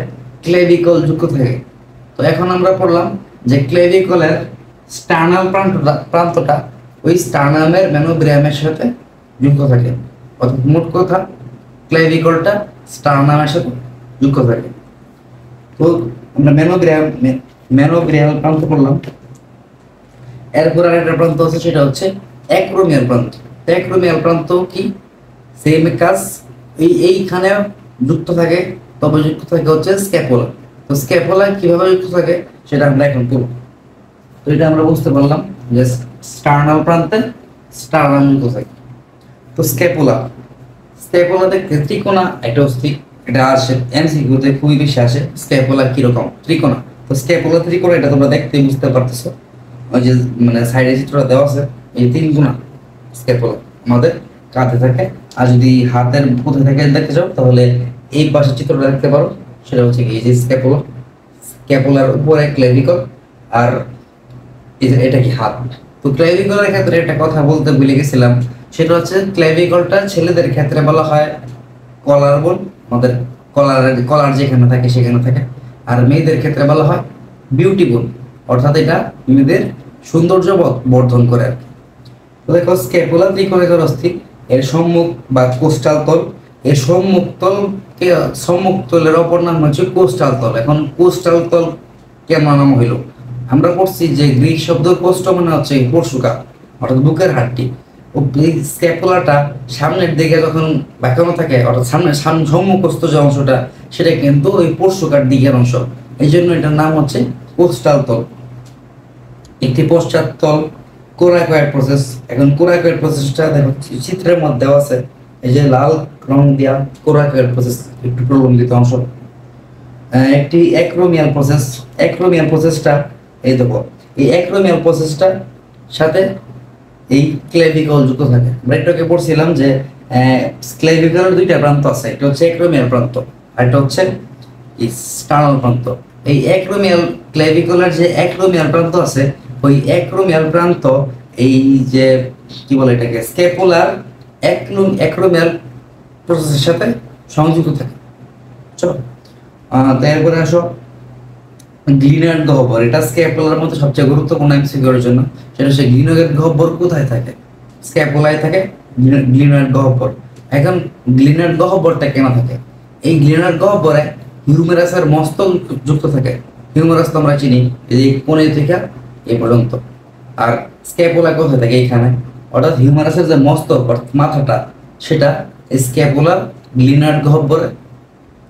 Speaker 1: ক্লেভিকল যুক্ত থাকে। তো এখন আমরা পড়লাম যে ক্লেভিকলের স্টার্নাল প্রান্তটা ওই স্টারনামের মেনোব্রিয়ামের সাথে যুক্ত থাকে। অর্থাৎ মোট কথা ক্লেভিকলটা স্টারনামের সাথে যুক্ত থাকে। তো আমরা মেনোব্রিয়াম প্রান্ত পড়লাম। এরপর আরেকটা প্রান্ত আছে, সেটা হচ্ছে অ্যাক্রোমিয়াল প্রান্ত। অ্যাক্রোমিয়াল প্রান্ত কি? সেম কাজ, এইখানে যুক্ত থাকে, তবে যুক্ত থাকে হচ্ছে স্ক্যাপুলা। তো স্ক্যাপুলা কিভাবে যুক্ত থাকে সেটা আমরা এখন পড়ব। তো এটা আমরা বুঝতে পারলাম যে স্টার্নাল প্রান্তে স্টারনাম যুক্ত থাকে। তো স্ক্যাপুলা দেখতে ত্রিকোণা একটা অস্থি, এটা আসে এমসিকিউতে খুবই বেশি আসে। স্ক্যাপুলা কিরকম? ত্রিকোণা। তো স্ক্যাপুলা ত্রিকোণা, এটা তোমরা দেখতে বুঝতে পারতেছো, ওই যে মানে সাইডে চিত্রটা দেওয়া আছে, এই তিন গুণা স্ক্যাপুলা আমাদের কাঁধে থাকে। আর যদি হাতের কোথায় থাকে দেখতে চাও, তাহলে এই পাশে চিত্রটা দেখতে পারো, সেটা হচ্ছে কি, এই যে স্ক্যাপুলা, স্ক্যাপুলার উপরে ক্লেভিকল, আর এটা কি হাত। তো ক্লেভিকলের ক্ষেত্রে একটা কথা বলতে ভুলে গেছিলাম, সেটা হচ্ছে ক্লেভিকলটা ছেলেদের ক্ষেত্রে বলা হয় কলার বোন, আমাদের কলার যেখানে থাকে সেখানে থাকে। আর মেয়েদের ক্ষেত্রে বলা হয় বিউটি বোন, অর্থাৎ এটা মেয়েদের সৌন্দর্য বর্ধন করে আর কি। তো দেখো স্ক্যাপুলা ত্রিকোণাকার অস্থি, এর সম্মুখ বা কোস্টাল তল, এর সম্মুখ তলের অপর নাম হচ্ছে কোস্টাল তল। এখন কোস্টাল তল কেন নাম হইল? আমরা পড়ছি যে গ্রিক শব্দ কোস্ট মানে হচ্ছে পরশুকা, অর্থাৎ বুকের হাড়টি। ও স্ক্যাপুলাটা সামনের দিকে যখন বাঁকানো থাকে, অর্থাৎ সম্মুখস্থ যে অংশটা, সেটা কিন্তু ওই পরশুকার দিকের অংশ, এই জন্য এটার নাম হচ্ছে কোস্টাল তল। একটি পশ্চাৎ তল কোরাকয়েড প্রসেস। এখন কোরাকয়েড প্রসেসটা দেখো চিত্রের মধ্যে আছে, এই যে লাল রং দিয়া কোরাকয়েড প্রসেস, একটু প্রলম্বিত অংশ। একটি অ্যাক্রোমিয়াল প্রসেস। অ্যাক্রোমিয়াল প্রসেসটা এই দেখো, এই অ্যাক্রোমিয়াল প্রসেসটা সাথে এই ক্লেভিকল যুক্ত থাকে। আমরা একটু পড়ছিলাম যে ক্লেভিকলের দুইটা প্রান্ত আছে, একটা হচ্ছে অ্যাক্রোমিয়াল প্রান্ত আর একটা হচ্ছে স্টার্নাল প্রান্ত। এই অ্যাক্রোমিয়াল ক্লেভিকলের যে অ্যাক্রোমিয়াল প্রান্ত আছে, ওই অ্যাক্রোমিয়াল প্রান্ত এই যে কি বলে এটাকে স্ক্যাপুলার অ্যাক্রোমিয়াল প্রসেসের সাথে সংযুক্ত থাকে। চলো তারপরে আসো গ্লিনার্ড গহ্বর। এটা স্ক্যাপুলার মধ্যে সবচেয়ে গুরুত্বপূর্ণ এমসিকিউর জন্য, সেটা হচ্ছে গ্লিনার্ড গহ্বর কোথায় থাকে? স্ক্যাপুলায় থাকে গ্লিনার্ড গহ্বর। এখন গ্লিনার্ড গহ্বরটা কেন থাকে? এই গ্লিনার্ড গহ্বরে হিউমেরাসের মস্তক যুক্ত থাকে। হিউমেরাস তো আমরা চিনি, এই কোণে থেকে এই পর্যন্ত। আর স্ক্যাপুলা কোথায় থাকে? এইখানে। অর্থাৎ হিউমেরাসের যে মস্তক মাথাটা, সেটা স্ক্যাপুলার গ্লিনার্ড গহ্বরে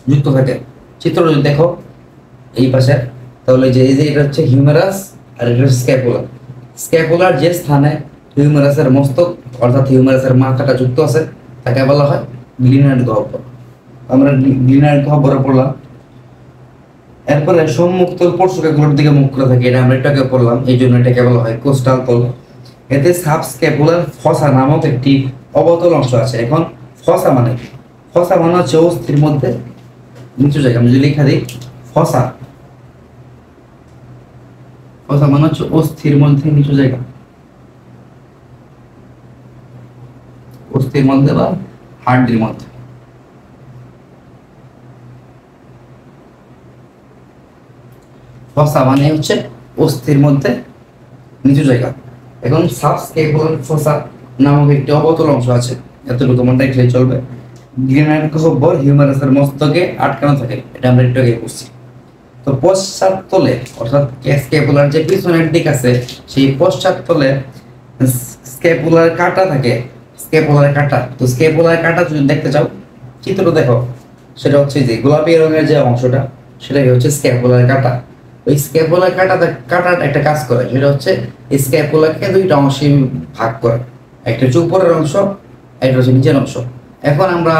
Speaker 1: যুক্ত থাকে। চিত্র যদি দেখো এই পাশে, তাহলে যে এই যে এটা হচ্ছে হিউমেরাস আর এটা হচ্ছে স্ক্যাপুলা। স্ক্যাপুলার যে স্থানে হিউমেরাসের মস্তক অর্থাৎ হিউমেরাসের মাথাটা যুক্ত আছে, তাকে বলা হয় গ্লিনার্ড গহ্বর। আমরা গ্লিনার্ড গহ্বরে পড়লাম। এরপরে সম্মুখ তল পরশুকাগুলোর দিকে মুখ করে থাকে, এটা আমরা এটাকে পড়লাম, এই জন্য এটাকে বলা হয় কোস্টাল তল। এতে সাবস্ক্যাপুলার ফসা নামক একটি অবতল অংশ আছে। এখন ফসা মানে কি? ফসা মানে হচ্ছে অস্থির মধ্যে নিচু জায়গা। আমি যদি লেখা দিই ফসা, ফসা মানে হচ্ছে অস্থির মধ্যে নিচু জায়গা, অস্থির মধ্যে বা হাড্ডির মধ্যে। ফসা মানে হচ্ছে অস্থির মধ্যে নিচু জায়গা। এখন সাবস্ক্যাপুলার ফসা নামক একটি অবতল অংশ আছে, এতটুকু মনে রাখলে চলবে। গ্লিনার্ড গহ্বর হিউমেরাসের মস্তকে আটকানো থাকে, এটা আমরা একটু আগে করছি। তো পশ্চাৎ তলে অর্থাৎ স্ক্যাপুলার যে পিছনের দিক আছে, সেই পশ্চাৎ তলে স্ক্যাপুলার কাটা থাকে। স্ক্যাপুলার কাটা, তো স্ক্যাপুলার কাটা যদি দেখতে চাও, চিত্র দেখো, সেটা হচ্ছে যে গোলাপি রঙের যে অংশটা, সেটাই হচ্ছে স্ক্যাপুলার কাটা। ওই স্ক্যাপুলার কাটার একটা কাজ করে, সেটা হচ্ছে স্ক্যাপুলারকে দুইটা অংশে ভাগ করে, একটা হচ্ছে উপরের অংশ, একটা হচ্ছে নিচের অংশ। এখন আমরা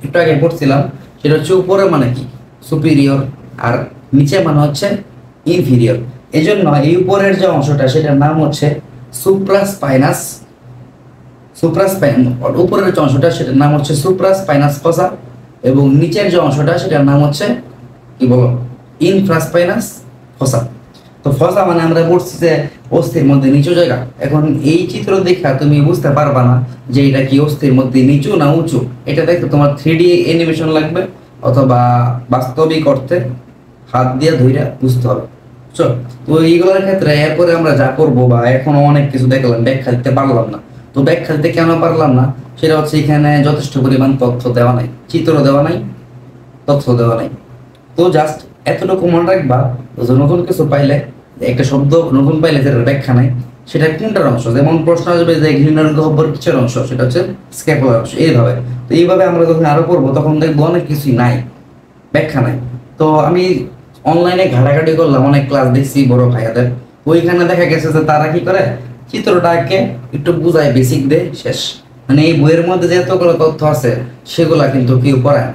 Speaker 1: একটু আগে পড়ছিলাম, সেটা হচ্ছে উপরে মানে কি সুপিরিয়র, আর নিচে মানে হচ্ছে ইনফিরিয়র। এই জন্য এই উপরের যে অংশটা, সেটার নাম হচ্ছে সুপ্রাস্পাইনাস। উপরের যে অংশটা, সেটার নাম হচ্ছে সুপ্রাস্পাইনাস ফসা, এবং নিচের যে অংশটা, সেটার নাম হচ্ছে কি বলো ইনফ্রাস্পাইনাস ফসা। তো ফসা মানে আমরা বলছি যে অস্থির মধ্যে নিচু জায়গা। এখন এই চিত্র দেখা তুমি বুঝতে পারবা না যে এটা কি অস্থির মধ্যে নিচু না উঁচু। এটা দেখতে তোমার 3D অ্যানিমেশন লাগবে অথবা বাস্তবিক অর্থে হাত দিয়ে ধইরা বুঝতে হবে। চল, তো এইগুলোর ক্ষেত্রে এরপরে আমরা যা করবো বা এখনো অনেক কিছু দেখলাম, ব্যাখ্যা দিতে পারলাম না। তো ব্যাখ্যা দিতে কেন পারলাম না সেটা হচ্ছে এখানে যথেষ্ট পরিমাণ তথ্য দেওয়া নাই, চিত্র দেওয়া নাই, তথ্য দেওয়া নাই। তো জাস্ট এতটুকু মনে রাখবা যে নতুন কিছু পাইলে, একটা শব্দ নতুন পাইলে যেটার ব্যাখ্যা নাই সেটা কোনটার অংশ। যেমন প্রশ্ন আসবে যে গ্লিনার গহ্বর কিসের অংশ, সেটা হচ্ছে স্ক্যাপুলার অংশ, এইভাবে। তো এইভাবে আমরা যখন আরো পড়বো তখন দেখবো অনেক কিছুই নাই, ব্যাখ্যা নাই। তো আমি অনলাইনে ঘাটাঘাটি করলাম, অনেক ক্লাস দেখছি বড় ভাইয়াদের, ওইখানে দেখা গেছে যে তারা কি করে চিত্রটাকে একটু বুঝায়, বেসিক দে শেষ। মানে এই বইয়ের মধ্যে যে এতগুলো তথ্য আছে সেগুলা কিন্তু কেউ পড়ায় না।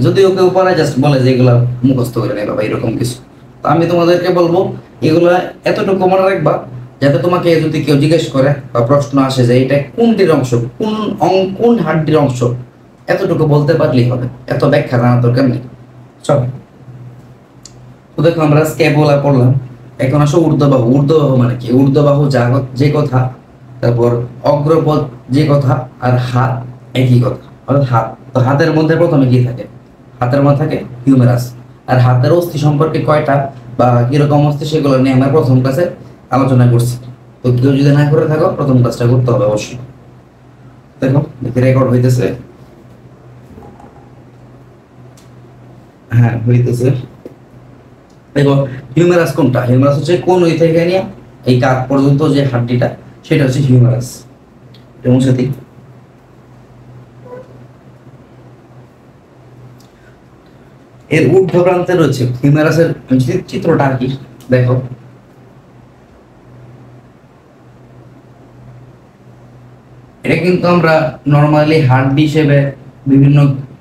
Speaker 1: যদিও কেউ পড়ায় জাস্ট বলে যে এগুলা মুখস্থ করে নেই বাবা, এরকম কিছু। তো আমি তোমাদেরকে বলবো এগুলা এতটুকু মনে রাখবা যাতে তোমাকে যদি কেউ জিজ্ঞেস করে বা প্রশ্ন আসে যে এটা কোনটির অংশ, কোন হাড্ডির অংশ, এতটুকু বলতে পারলেই হবে, এত ব্যাখ্যা জানার দরকার নেই। চল, তো দেখো আমরা স্ক্যাপুলা পড়লাম। এখন আসো ঊর্ধ্ববাহু। ঊর্ধ্ববাহু মানে কি? ঊর্ধ্ববাহু যে কথা, তারপর অগ্রপদ যে কথা, আর হাত একই কথা, অর্থাৎ হাত। তো হাতের মধ্যে প্রথমে কি থাকে? হাতের মধ্যে থাকে হিউমেরাস। আর হাতের অস্থি সম্পর্কে কয়টা বা কিরকম অস্থি সেগুলো নিয়ে আমরা প্রথম ক্লাসে আলোচনা করছি। তো কেউ যদি না করে থাকো প্রথম ক্লাসটা করতে হবে অবশ্যই। দেখো দেখি রেকর্ড হইতেছে। হ্যাঁ হইতেছে। দেখো হিউমেরাস কোনটা? হিউমেরাস হচ্ছে কোন ওই থেকে নিয়ে এই কাঁধ পর্যন্ত যে হাড্ডিটা, সেটা হচ্ছে হিউমেরাস। এবং সাথে এর ঊর্ধ্ব প্রান্তে রয়েছে হিউমেরাসের চিত্রটা কি দেখো। এটা কিন্তু আমরা নর্মালি হাড্ডি হিসেবে বিভিন্ন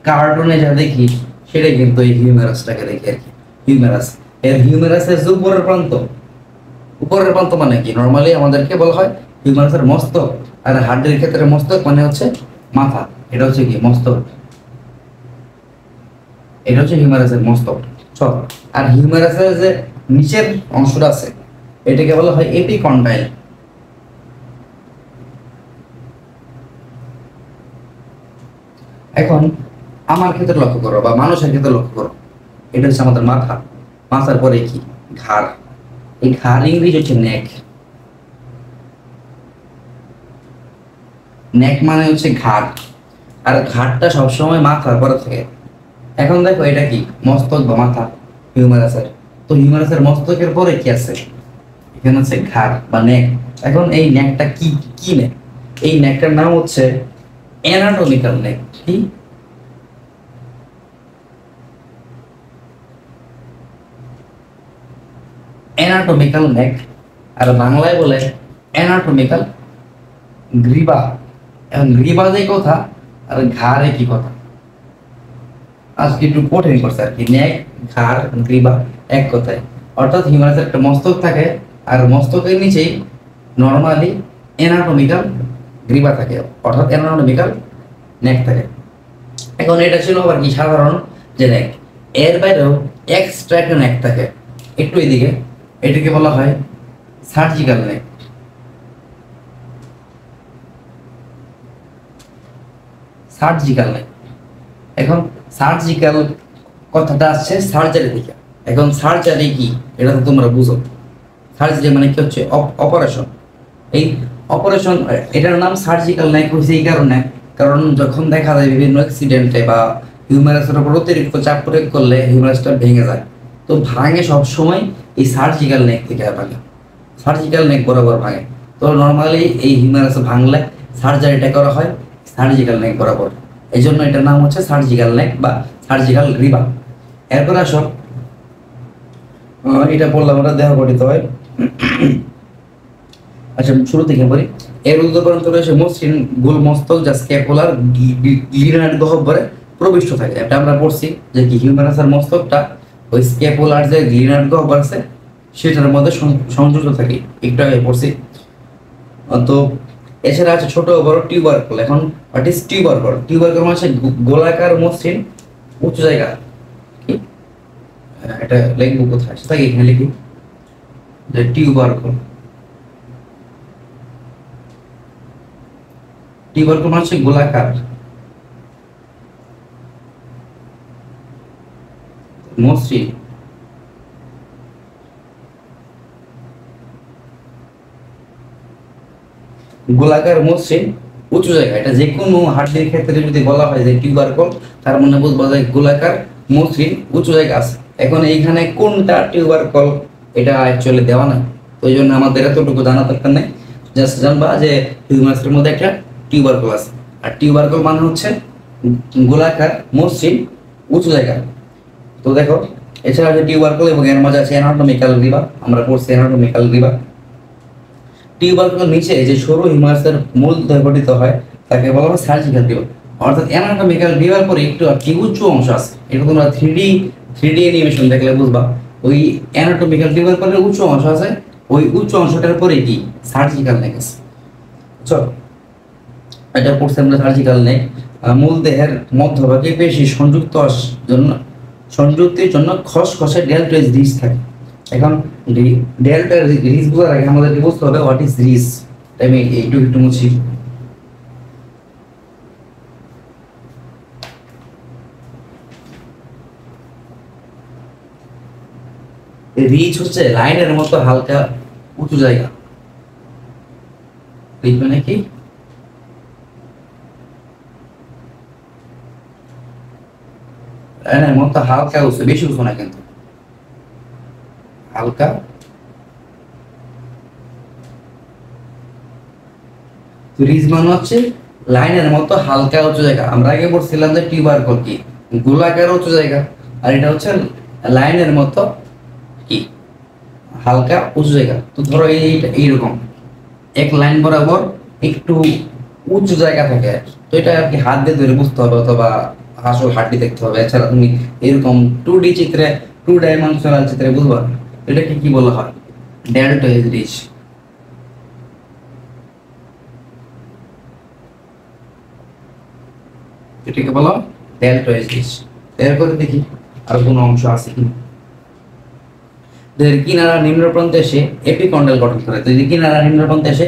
Speaker 1: কার্টুনে যা দেখি সেটাই কিন্তু এই হিউমেরাসটাকে দেখি আর কি। হিউমেরাস, এর হিউমেরাসের যে উপরের প্রান্ত মানে কি? নর্মালি আমাদেরকে বলা হয় হিউমেরাসের মস্তক। আর হাড্ডির ক্ষেত্রে মস্তক মানে হচ্ছে মাথা। এটা হচ্ছে কি? মস্তক। এটা হচ্ছে হিউমেরাসের মস্তক। চল, আর হিউমেরাসের যে নিচের অংশটা আছে এটাকে বলা হয় এপিকন্ডাইল। এখন আমার ক্ষেত্রে লক্ষ্য করো বা মানুষের ক্ষেত্রে লক্ষ্য করো, এটা হচ্ছে আমাদের মাথা। মাথার পরে কি? ঘাড়। এই ঘাড় ইংরেজি হচ্ছে নেক। নেক মানে হচ্ছে ঘাড়, আর ঘাড়টা সবসময় মাথার পরে থাকে। এখন দেখো এটা কি? মস্তক বা মাথা হিউমেরাসের। তো হিউমেরাসের মস্তকের পরে কি আছে? এখানে আছে ঘাড় বা নেক। এখন এই নেকটা কি কি নেক? এই নেকটার নাম হচ্ছে অ্যানাটমিক্যাল নেক। কি? অ্যানাটমিক্যাল নেক, আর বাংলায় বলে অ্যানাটমিক্যাল গ্রীবা। এখন গ্রীবা যে কথা আর ঘাড় একই কথা। আজকে একটু কঠিন করছে আর কি। নেক, ঘাড়, গ্রীবা এক কথায়। অর্থাৎ হিউম্যানাসের একটা মস্তক থাকে, আর মস্তকের নিচেই নর্মালি অ্যানাটমিক্যাল গ্রীবা থাকে, অর্থাৎ অ্যানাটমিক্যাল নেক থাকে। এখন এটা ছিল আবার কি সাধারণ যে নেক, এর বাইরেও এক্সট্রা একটা নেক থাকে একটু এদিকে, এটাকে বলা হয় সার্জিক্যাল নেক। সার্জিক্যাল নেক। এখন সার্জিক্যাল কথাটা আসছে সার্জারি থেকে। এখন সার্জারি কি এটা তো তোমরা বুঝো। সার্জারি মানে কি হচ্ছে? অপারেশন। এই অপারেশন, এটার নাম সার্জিক্যাল নেক হয়েছে এই কারণে, কারণ যখন দেখা যায় বিভিন্ন অ্যাক্সিডেন্টে বা হিউম্যারাসের উপর অতিরিক্ত চাপ প্রয়োগ করলে হিউম্যারাসটা ভেঙে যায়। তো ভাঙে সবসময় এই সার্জিক্যাল নেক থেকে ভাঙে, সার্জিক্যাল নেক বরাবর ভাঙে। তো নর্মালি এই হিউম্যারাস ভাঙলে সার্জারিটা করা হয় সার্জিক্যাল নেক বরাবর। এই জন্য এটার নাম হচ্ছে সার্জিক্যাল নেক বা সার্জিক্যাল গ্রীবা। এরপর আসো, এটা বললাম ওটা দেহ গঠিত হয়। আচ্ছা শুরু থেকে বলি। এর উদ্দীপনান্ত রয়েছে মসৃণ গোল মস্তক যা স্ক্যাপুলার গ্লিনার গহ্বরে প্রবিষ্ট থাকে। এটা আমরা পড়ছি যে কি হিউম্যানাসের মস্তকটা ওই স্ক্যাপুলার যে গ্লিনার গহ্বর আছে সেটার মধ্যে সংযুক্ত থাকে, একটু আগে পড়ছি। তো এছাড়া আছে ছোট বড় টিউবারকল। এখন হোয়াট ইজ টিউবারকল? টিউবারকল মানে গোলাকার মসৃণ উঁচু জায়গা, কি এটা লিখবো কোথায়, সেটা এখানে লিখি যে টিউবারকল। টিউবারকল মানে হচ্ছে গোলাকার মসৃণ গোলাকার মসৃণ উঁচু জায়গা। এটা যে কোনো হাড্ডির ক্ষেত্রে যদি বলা হয় যে টিউবারকল, তার মানে বুঝবো যে গোলাকার মসৃণ উঁচু জায়গা আছে। এখন এইখানে কোনটা টিউবারকল এটা অ্যাকচুয়ালি দেওয়া নাই, তো এই জন্য আমাদের এতটুকু জানা দরকার নেই। জাস্ট জানবা যে হিউমাসের মধ্যে একটা টিউবারকল আছে, আর টিউবারকল মানে হচ্ছে গোলাকার মসৃণ উঁচু জায়গা। তো দেখো, এছাড়া যে টিউবারকল এবং এর মাঝে আছে অ্যানাটমিক্যাল রিবা, আমরা পড়ছি অ্যানাটমিক্যাল রিবা। টিউবারকুলার নিচে যে সরু হিউমাসের মূল গঠিত হয় তাকে বলা হয় সার্জিক্যাল টিউব। অর্থাৎ অ্যানাটমিক্যাল রিবার পরে একটু আর কি উঁচু অংশ আছে, এটা তোমরা থ্রি ডি অ্যানিমেশন দেখলে বুঝবা। ওই অ্যানাটমিক্যাল রিবার পরে উঁচু অংশ আছে, ওই উঁচু অংশটার পরে কি সার্জিক্যাল নেক আছে। চলো, এটা পড়ছে আমরা সার্জিক্যাল নেক। মূল দেহের মধ্যভাগে পেশি সংযুক্তির জন্য খসখসে ডেল্টয়েড ডিস্ক থাকে। এখন ডেল্টয়েড ডিস্ক বোঝার আগে আমাদেরকে বুঝতে হবে হোয়াট ইজ রিস। আমি একটু মুছি। রিচ হচ্ছে লাইনের মতো হালকা উঁচু জায়গা, লিখবে নাকি? লাইনের মতো হালকা উঁচু, বেশি উঁচু না কিন্তু হালকা। রিজ মানে হচ্ছে লাইনের মতো হালকা উঁচু জায়গা। আমরা আগে বলছিলাম যে টিউবারকল কি গোলাকার উঁচু জায়গা, আর এটা হচ্ছে লাইনের মতো কি হালকা উঁচু জায়গা। তো ধরো এইরকম এক লাইন বরাবর একটু উঁচু জায়গা থাকে, তো এটা আর কি হাত দিয়ে ধরে বুঝতে হবে অথবা আসল হাড্ডি দেখতে হবে। এছাড়া তুমি এরকম 2D চিত্রে, 2 ডাইমেনশনাল চিত্রে বুঝবা এটাকে কি বলা হয়, ডেল্টয়েড রিজ। এটাকে বলা ডেল্টয়েড রিজ। এরপরে দেখি আর কোনো অংশ আছে কি। কিনারা নিম্ন প্রান্তে এসে এপিকন্ডাল গঠন করে। তো এই কিনারা নিম্ন প্রান্তে এসে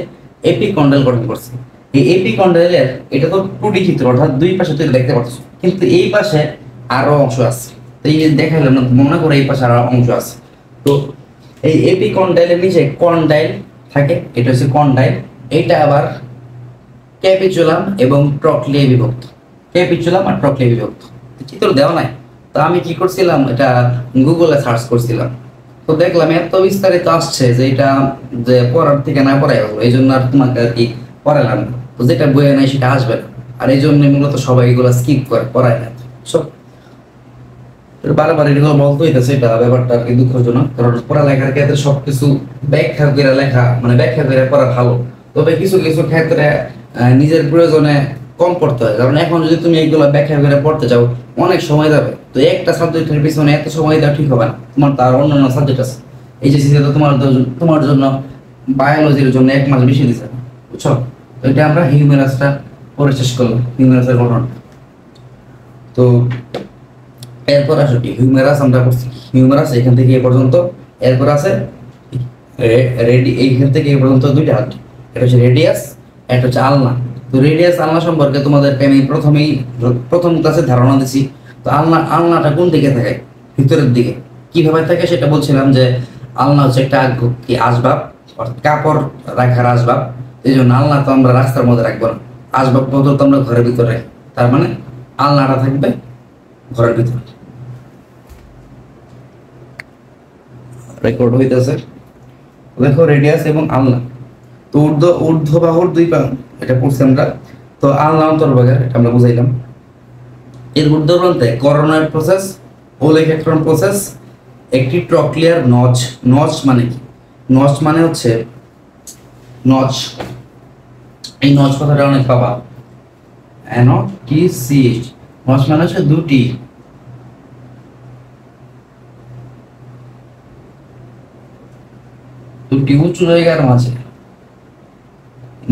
Speaker 1: এপিকন্ডাল গঠন করছে। এই এপিকন্ডালের এটা তো 2D চিত্র, অর্থাৎ দুই পাশে তুমি দেখতে পাচ্ছ, কিন্তু এই পাশে আরো অংশ আছে। তো এই যে দেখাইলাম না, মনে করো এই পাশে আরো অংশ আছে। তো এই এপিকন্ডাইলের নিচে কন্ডাইল থাকে, এটা হচ্ছে কন্ডাইল। এটা আবার ক্যাপিচুলাম এবং ট্রকলিয়ায় বিভক্ত। ক্যাপিচুলাম আর ট্রকলিয়ায় বিভক্ত। চিত্র দেওয়া নাই, তো আমি কি করছিলাম, এটা গুগলে সার্চ করছিলাম, তো দেখলাম এত বিস্তারিত আসছে যে এটা যে পড়ার থেকে না পড়াই হলো, এই জন্য আর তোমাকে আর কি পড়ালাম না। তো যেটা বইয়ে নাই সেটা আসবে না, আর এই জন্য মূলত সবাই এগুলো স্কিপ করে, পড়ায় না। সব বারবার এগুলো বলতে হইতেছে, এটা ব্যাপারটা আর কি দুঃখজনক। কারণ পড়ালেখার ক্ষেত্রে সবকিছু ব্যাখ্যা করে লেখা, মানে ব্যাখ্যা করে পড়া ভালো, তবে কিছু কিছু ক্ষেত্রে নিজের প্রয়োজনে কম পড়তে হয়। কারণ এখন যদি তুমি এইগুলো ব্যাখ্যা করে পড়তে চাও অনেক সময় যাবে, তো একটা সাবজেক্টের পিছনে এত সময় দেওয়া ঠিক হবে না। তোমার তার অন্যান্য সাবজেক্ট আছে, এই যে তো তোমার জন্য বায়োলজির জন্য 1 মাস বেশি দিচ্ছে, বুঝছো? তো এটা আমরা হিউম্যারাসটা পরে শেষ করলাম, হিউম্যারাসের গঠন। তো এরপর আসো কি হিউম্যারাস আমরা করছি, হিউম্যারাস এখান থেকে এ পর্যন্ত। এরপর আছে এইখান থেকে এ পর্যন্ত দুইটা হাড্ডি, এটা হচ্ছে রেডিয়াস, এটা হচ্ছে আলনা। তো রেডিয়াস আলনা সম্পর্কে তোমাদেরকে আমি প্রথম ক্লাসে ধারণা দিছি। তো আলনাটা কোন দিকে থাকে, ভিতরের দিকে। কিভাবে থাকে সেটা বলছিলাম যে আলনা হচ্ছে একটা কি আসবাব, অর্থাৎ কাপড় রাখার আসবাব। এই জন্য আলনা তো আমরা রাস্তার মধ্যে রাখবো না, আসবাবপত্র তো আমরা ঘরের ভিতরে রাখি, তার মানে আলনাটা থাকবে ঘরের ভিতরে। রেকর্ড হইতেছে, দেখো রেডিয়াস এবং আলনা। তো ঊর্ধ্ব বাহুর 2 পা, এটা পড়ছি আমরা। তো আলনা অন্তর্ভাগের এটা আমরা বুঝাইলাম। এর ঊর্ধ্ব প্রান্তে করোনার প্রসেস, ওলেফ্যাক্টন প্রসেস, একটি ট্রকলিয়ার নচ। নচ মানে কি? নচ মানে হচ্ছে নচ, এই নচ কথাটা অনেক পাবা, NOTCH। নচ মানে হচ্ছে দুটি উঁচু জায়গার মাঝে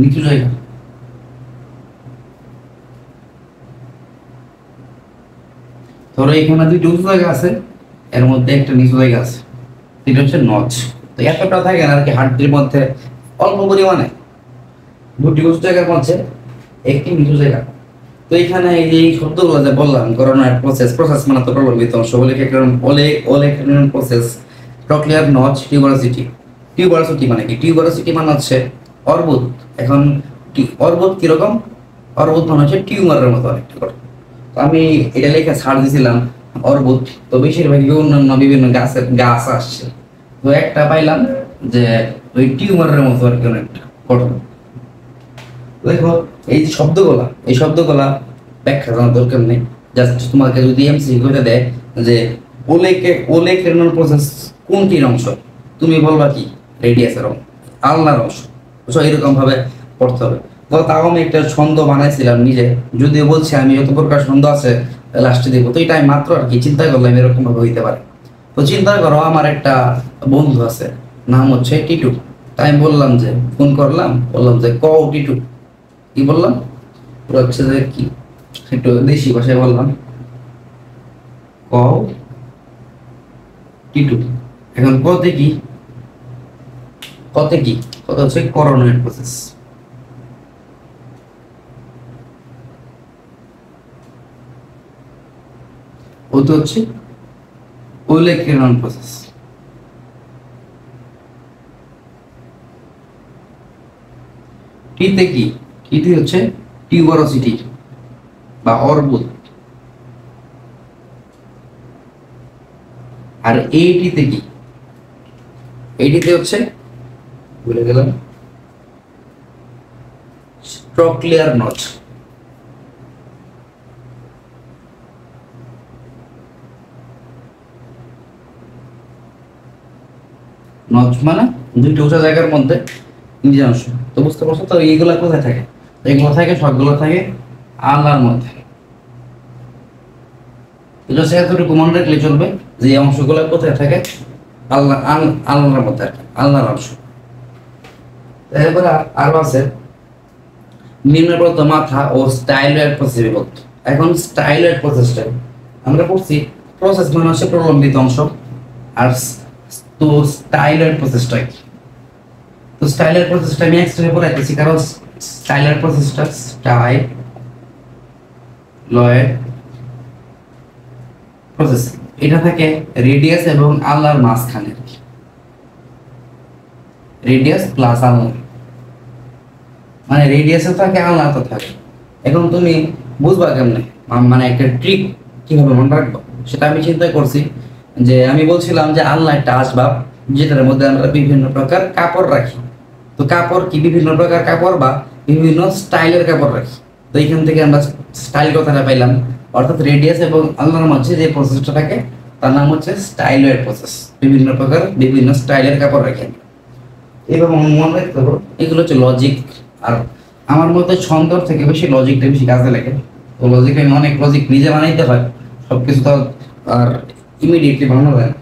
Speaker 1: নিচু জায়গা। ধরো এখানে 2টি উঁচু জায়গা আছে, এর মধ্যে একটা নিচু জায়গা আছে, এটা হচ্ছে নচ। তো এতটা থাকে না আর কি হাড্ডির মধ্যে, অল্প পরিমাণে দুটি উঁচু জায়গার মধ্যে একটি নিচু জায়গা। তো এখানে এই যে শব্দগুলো যে বললাম, করোনার প্রসেস, প্রসেস মানে তো প্রলম্বিত অংশ, olecranon process, trochlear notch, tuberosity. Tuberosity মানে কি? টিউবারোসিটি মানে হচ্ছে অর্বুদ। এখন অর্বুদ কিরকম? অর্বুদ মানে হচ্ছে টিউমারের মতো অনেকটা করে। তো আমি এটা লেখা ছাড় দিয়েছিলাম অর্বুদ, তো বেশিরভাগই অন্যান্য বিভিন্ন গাছ আসছে, তো একটা পাইলাম যে ওই টিউমারের মতো আর কি অনেকটা গঠন। দেখো এই যে শব্দগুলা, এই শব্দগুলা ব্যাখ্যা জানার দরকার নেই, জাস্ট তোমাকে যদি এমসিকিউ করে দেয় যে ওলেকেট্রন প্রসেস কোনটির অংশ, তুমি বলবা কি রেডিয়াসের অংশ, আলনার অংশ। বুঝছো, এরকম ভাবে পড়তে হবে। তো তাও আমি একটা ছন্দ বানাইছিলাম নিজে, যদিও বলছি আমি যত প্রকার ছন্দ আছে লাস্টে দিব, তো এটা আমি মাত্র আর কি চিন্তা করলাম এরকম ভাবে হইতে পারে। তো চিন্তা করো আমার একটা বন্ধু আছে, নাম হচ্ছে টিটু। তাই আমি বললাম যে ফোন করলাম, বললাম যে ক টিটু, কি বললাম পুরো হচ্ছে যে কি একটু দেশি ভাষায় বললাম ক টিটু। এখন কতে কি, কতে কি, কত হচ্ছে করোনার প্রসেস। ও তো হচ্ছে ওলেকেট্রন প্রসেস। টিতে কি? টিতে হচ্ছে টিউবারোসিটি বা অর্বুদ। আর এইটিতে কি? এইটিতে হচ্ছে ভুলে গেলাম, ট্রক্লিয়ার নচ। নচ মানে দুইটা উঁচা জায়গার মধ্যে নিজের অংশ। তো বুঝতে পারছো তো এইগুলা কোথায় থাকে? এগুলো থাকে, সবগুলো থাকে আলনার মধ্যে। জাস্ট এতটুকু মনে রাখলে চলবে যে এই অংশগুলো কোথায় থাকে, আলনার মধ্যে আর কি, আলনার অংশ। এরপরে আরো আছে নিম্নপ্রত মাথা ও স্টাইলয়েড প্রসেসে বিভক্ত। এখন স্টাইলয়েড প্রসেসটা আমরা পড়ছি, প্রসেস মানে হচ্ছে প্রলম্বিত অংশ, আর তো স্টাইলয়েড প্রসেসটা কি? তো স্টাইলয়েড প্রসেসটা আমি এক্সট্রা পড়াইতেছি, কারণ স্টাইলয়েড প্রসেসটা স্টাইলয়েড প্রসেস, এটা থাকে রেডিয়াস এবং আলনার মাঝখানে, রেডিয়াস প্লাস আলনা, মানে রেডিয়াসও থাকে আলনাতে থাকে। এখন তুমি বুঝবা কেমনে, মানে একটা ট্রিক কিভাবে মনে রাখবো সেটা আমি চিন্তা করছি। যে আমি বলছিলাম যে আলনা একটা আসবাব, যেটার মধ্যে আমরা বিভিন্ন প্রকার কাপড় রাখি। তো কাপড় কি? বিভিন্ন প্রকার কাপড় বা বিভিন্ন স্টাইলের কাপড় রাখি। তো এইখান থেকে আমরা স্টাইল কথাটা পাইলাম, অর্থাৎ রেডিয়াস এবং আলনার মধ্যে যে প্রসেসটা থাকে তার নাম হচ্ছে স্টাইলয়েড প্রসেস। বিভিন্ন প্রকার বিভিন্ন স্টাইলের কাপড় রাখি। এইভাবে মনে রাখতে হবে, এগুলো হচ্ছে লজিক। আর আমার মতে ছন্দর থেকে বেশি লজিকটা বেশি কাজে লাগে। তো লজিক আমি অনেক লজিক নিজে বানাইতে হয়, সবকিছু তো আর ইমিডিয়েটলি বানানো যায় না।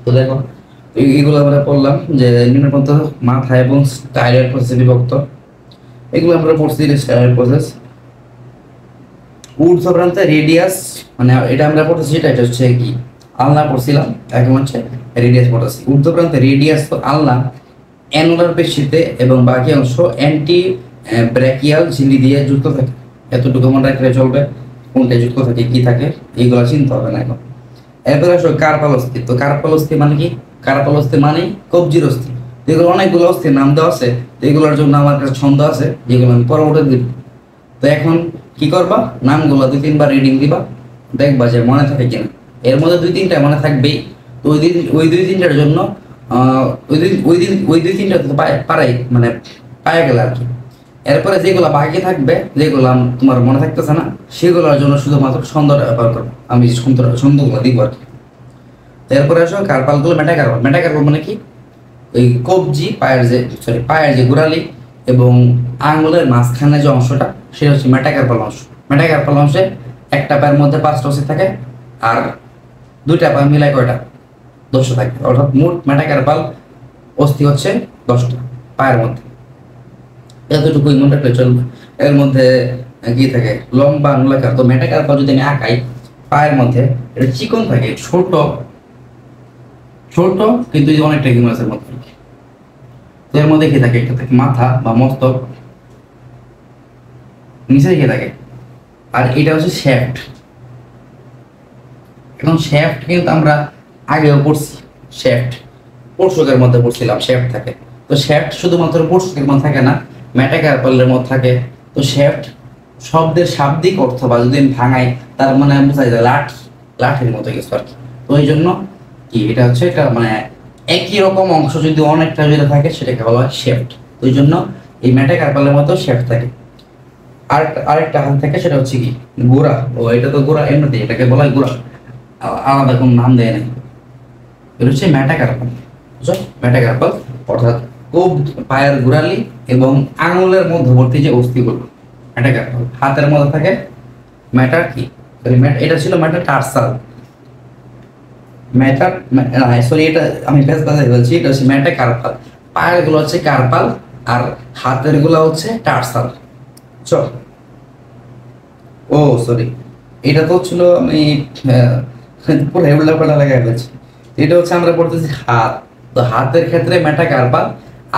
Speaker 1: তো দেখো এইগুলো আমরা পড়লাম যে নিম্নপ্রত মাথা এবং স্টাইলয়েড প্রসেসে বিভক্ত, এগুলো আমরা পড়ছি স্টাইলয়েড প্রসেস। ঊর্ধ্বপ্রান্তে রেডিয়াস মানে এটা আমরা পড়তেছি, এটা হচ্ছে কি আলনা পড়ছিলাম, এখন হচ্ছে রেডিয়াস পড়তেছি। ঊর্ধ্বপ্রান্তে রেডিয়াস তো আলনা অ্যানুলার পেশিতে এবং বাকি অংশ অ্যান্টি ব্র্যাকিয়াল ঝিল্লি দিয়ে যুক্ত থাকে। এতটুকু মনে রাখলে চলবে, কোনটা যুক্ত থাকে কি থাকে এইগুলো চিন্তা হবে না এখন। এরপরে আসো কার্পাল অস্থি। তো কার্পাল অস্থি মানে কি? কার্পাল অস্থি মানে কবজির অস্থি। এগুলো অনেকগুলো অস্থির নাম দেওয়া আছে, তো এগুলোর জন্য আমার কাছে ছন্দ আছে যেগুলো আমি পরবর্তী দিব। তো এখন কি করবা, নামগুলো 2-3 বার রিডিং দিবা, দেখবা যে মনে থাকে কিনা। এর মধ্যে 2-3টা মনে থাকবেই। তো ওই 2-3টার জন্য ওই 2-3টা তো পারাই মানে পায়ে গেলে আর কি। এরপরে যেগুলো বাকি থাকবে, যেগুলো তোমার মনে থাকতেছে না, সেগুলোর জন্য শুধুমাত্র ছন্দটা ব্যবহার করবো, আমি ছন্দগুলো দিব আর কি। এরপরে আসো কার্পালগুলো, মেটাকার্পাল। মেটাকার্পাল মানে কি? ওই কবজি পায়ের যে গোড়ালি এবং আঙুলের মাঝখানে যে অংশটা, সেটা হচ্ছে মেটাকার্পাল অংশ। মেটাকার্পাল অংশে একটা পায়ের মধ্যে 5টা অস্থি থাকে, আর 2টা পা মিলায় কয়টা? 10টা থাকে। অর্থাৎ মোট মেটাকার্পাল অস্থি হচ্ছে 10টা পায়ের মধ্যে। এতটুকুই মনে রাখলে চলবে। এর মধ্যে কি থাকে? লম্বা নলাকার। তো মেটাকার্পাল যদি আমি আঁকাই, পায়ের মধ্যে এটা চিকন থাকে, ছোট ছোট কিন্তু এই যে অনেকটা হিউমাসের মতো আর কি। তো এর মধ্যে কি থাকে, একটা থাকে মাথা বা মস্তক, নিচে কি থাকে, আর এটা হচ্ছে শ্যাফট। এখন শ্যাফট কিন্তু আমরা আগেও পড়ছি, শ্যাফট পোর্শকের মধ্যে পড়ছিলাম, শ্যাফট থাকে। তো শ্যাফট শুধুমাত্র পোর্শকের মধ্যে থাকে না, মেটাকার্পালের মধ্যে থাকে। তো শ্যাফট শব্দের শাব্দিক অর্থ বা যদি আমি ভাঙাই তার মানে বোঝা যায় লাঠি, লাঠির মতো কিছু আর কি। তো এই জন্য কি এটা হচ্ছে এটা মানে একই রকম অংশ যদি অনেকটা যদি থাকে সেটাকে বলা হয় শ্যাফট। তো এই জন্য এই মেটাকার্পালের মতো শ্যাফট থাকে। আরেকটা হাত থাকে সেটা হচ্ছে কি গোড়া। ও এটা তো গোড়া এমনিতে, এটাকে বলা হয় গোড়া, আলাদা কোনো নাম দেয় নাই। এটা হচ্ছে মেটাকার্পাল, বুঝছো? মেটাকার্পাল অর্থাৎ খুব পায়ের গোড়ালি এবং আঙুলের মধ্যবর্তী যে অস্থিগুলো, মেটাকার্পাল। হাতের মধ্যে থাকে মেটার কি, এটা ছিল মেটাটার্সাল। মেটার সরি, এটা আমি বেশ বাজায় বলছি, এটা হচ্ছে মেটাকার্পাল। পায়ের গুলো হচ্ছে কার্পাল আর হাতের গুলো হচ্ছে টার্সাল। বুঝছো? ও সরি, এটা তো ছিল আমি পুরো হেবলা পাল্টা লাগাই ফেলছি। এটা হচ্ছে আমরা পড়তেছি হাত। তো হাতের ক্ষেত্রে মেটাকার্পাল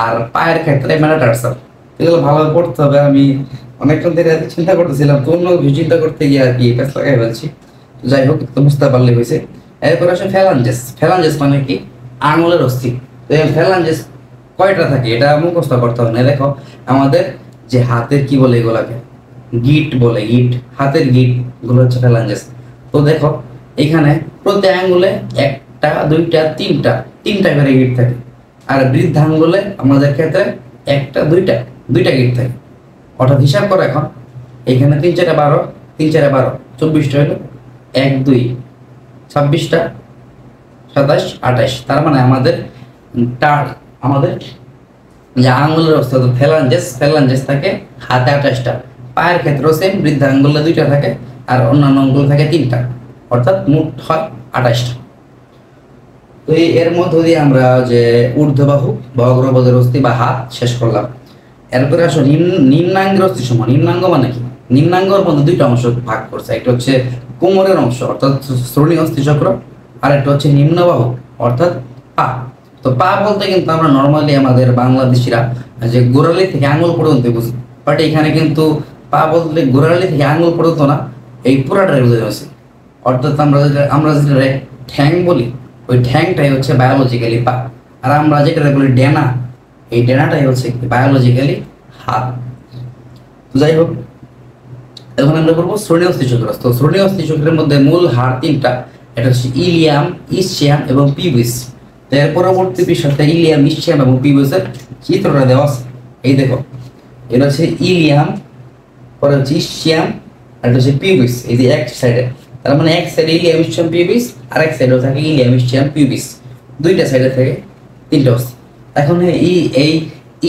Speaker 1: আর পায়ের ক্ষেত্রে মেটাটার্সাল। এগুলো ভালোভাবে পড়তে হবে। আমি অনেকক্ষণ ধরে চিন্তা করতেছিলাম, তো অন্য কিছু চিন্তা করতে গিয়ে আর কি প্যাস লাগাই ফেলছি। যাই হোক, তো বুঝতে পারলে হয়েছে। এরপর আসে ফ্যালাঞ্জেস। ফ্যালাঞ্জেস মানে কি, আঙুলের অস্থি। তো এই ফ্যালাঞ্জেস কয়টা থাকে এটা মুখস্থ করতে হবে না। দেখো আমাদের যে হাতের কি বলে এগুলাকে, গিট বলে, গিট, হাতের গিট গুলো হচ্ছে ফ্যালাঞ্জেস। তো দেখো এখানে প্রতি আঙ্গুলে একটা দুইটা তিনটা তিনটা করে গিট থাকে। আর বৃদ্ধাঙ্গুলে আমাদের ক্ষেত্রে একটা দুইটা দুইটা গিট থাকে। অর্থাৎ হিসাব করো এখন, এখানে 3 4 12, 3 4 12 24টা হলো, 1 2 26টা, 27 28। তার মানে আমাদের আমাদের যে আঙুলের অবস্থা ফ্যালাঞ্জেস, ফ্যালাঞ্জেস থাকে হাতে 28টা। পায়ের ক্ষেত্রেও সেম, বৃদ্ধা আঙ্গুলে 2টা থাকে আর অন্যান্য আঙ্গুল থাকে 3টা, অর্থাৎ মোট হয় 28টা। তো এর মধ্য দিয়ে আমরা যে ঊর্ধ্ববাহু বা অগ্রপদের অস্থি বা হাত শেষ করলাম। এরপরে আসো নিম্নাঙ্গের অস্থি সমূহ। নিম্নাঙ্গ মানে কি, নিম্নাঙ্গের মধ্যে 2টা অংশ ভাগ করছে। একটা হচ্ছে কোমরের অংশ অর্থাৎ শ্রোণী অস্থি চক্র, আর একটা হচ্ছে নিম্নবাহু অর্থাৎ পা। তো পা বলতে কিন্তু আমরা নর্মালি আমাদের বাংলাদেশিরা যে গোড়ালি থেকে আঙুল পর্যন্ত বুঝি, বাট এখানে কিন্তু পা বলতে গোড়ালি থেকে আঙুল পর্যন্ত না, এই পুরাটাই বুঝে গেছে। অর্থাৎ আমরা যেটা ঠ্যাং বলি, ওই ঠ্যাংটাই হচ্ছে বায়োলজিক্যালি পা। আর আমরা যেটা বলি ডেনা, এই ডেনাটাই হচ্ছে বায়োলজিক্যালি হাত। তো যাই হোক, এখন আমরা বলবো শ্রোণী অস্থি চক্র। তো শ্রোণী অস্থি চক্রের মধ্যে মূল হাড় 3টা, এটা হচ্ছে ইলিয়াম, ইসচিয়াম এবং পিউবিস। তো এর পরবর্তী বিষয়টা ইলিয়াম, ইসচিয়াম এবং পিউবিসের চিত্রটা দেওয়া আছে। এই দেখো, এটা হচ্ছে ইলিয়াম, পরে হচ্ছে ইসচিয়াম, আর এটা হচ্ছে পিউবিস। এই যে এক সাইডে, তার মানে এক সাইডে ইলিয়াম, ইসচিয়াম, পিউবিস, আর এক সাইডেও থাকে ইলিয়াম, ইসচিয়াম, পিউবিস। 2টা সাইডে থাকে 3টা অস্থি। এখন এই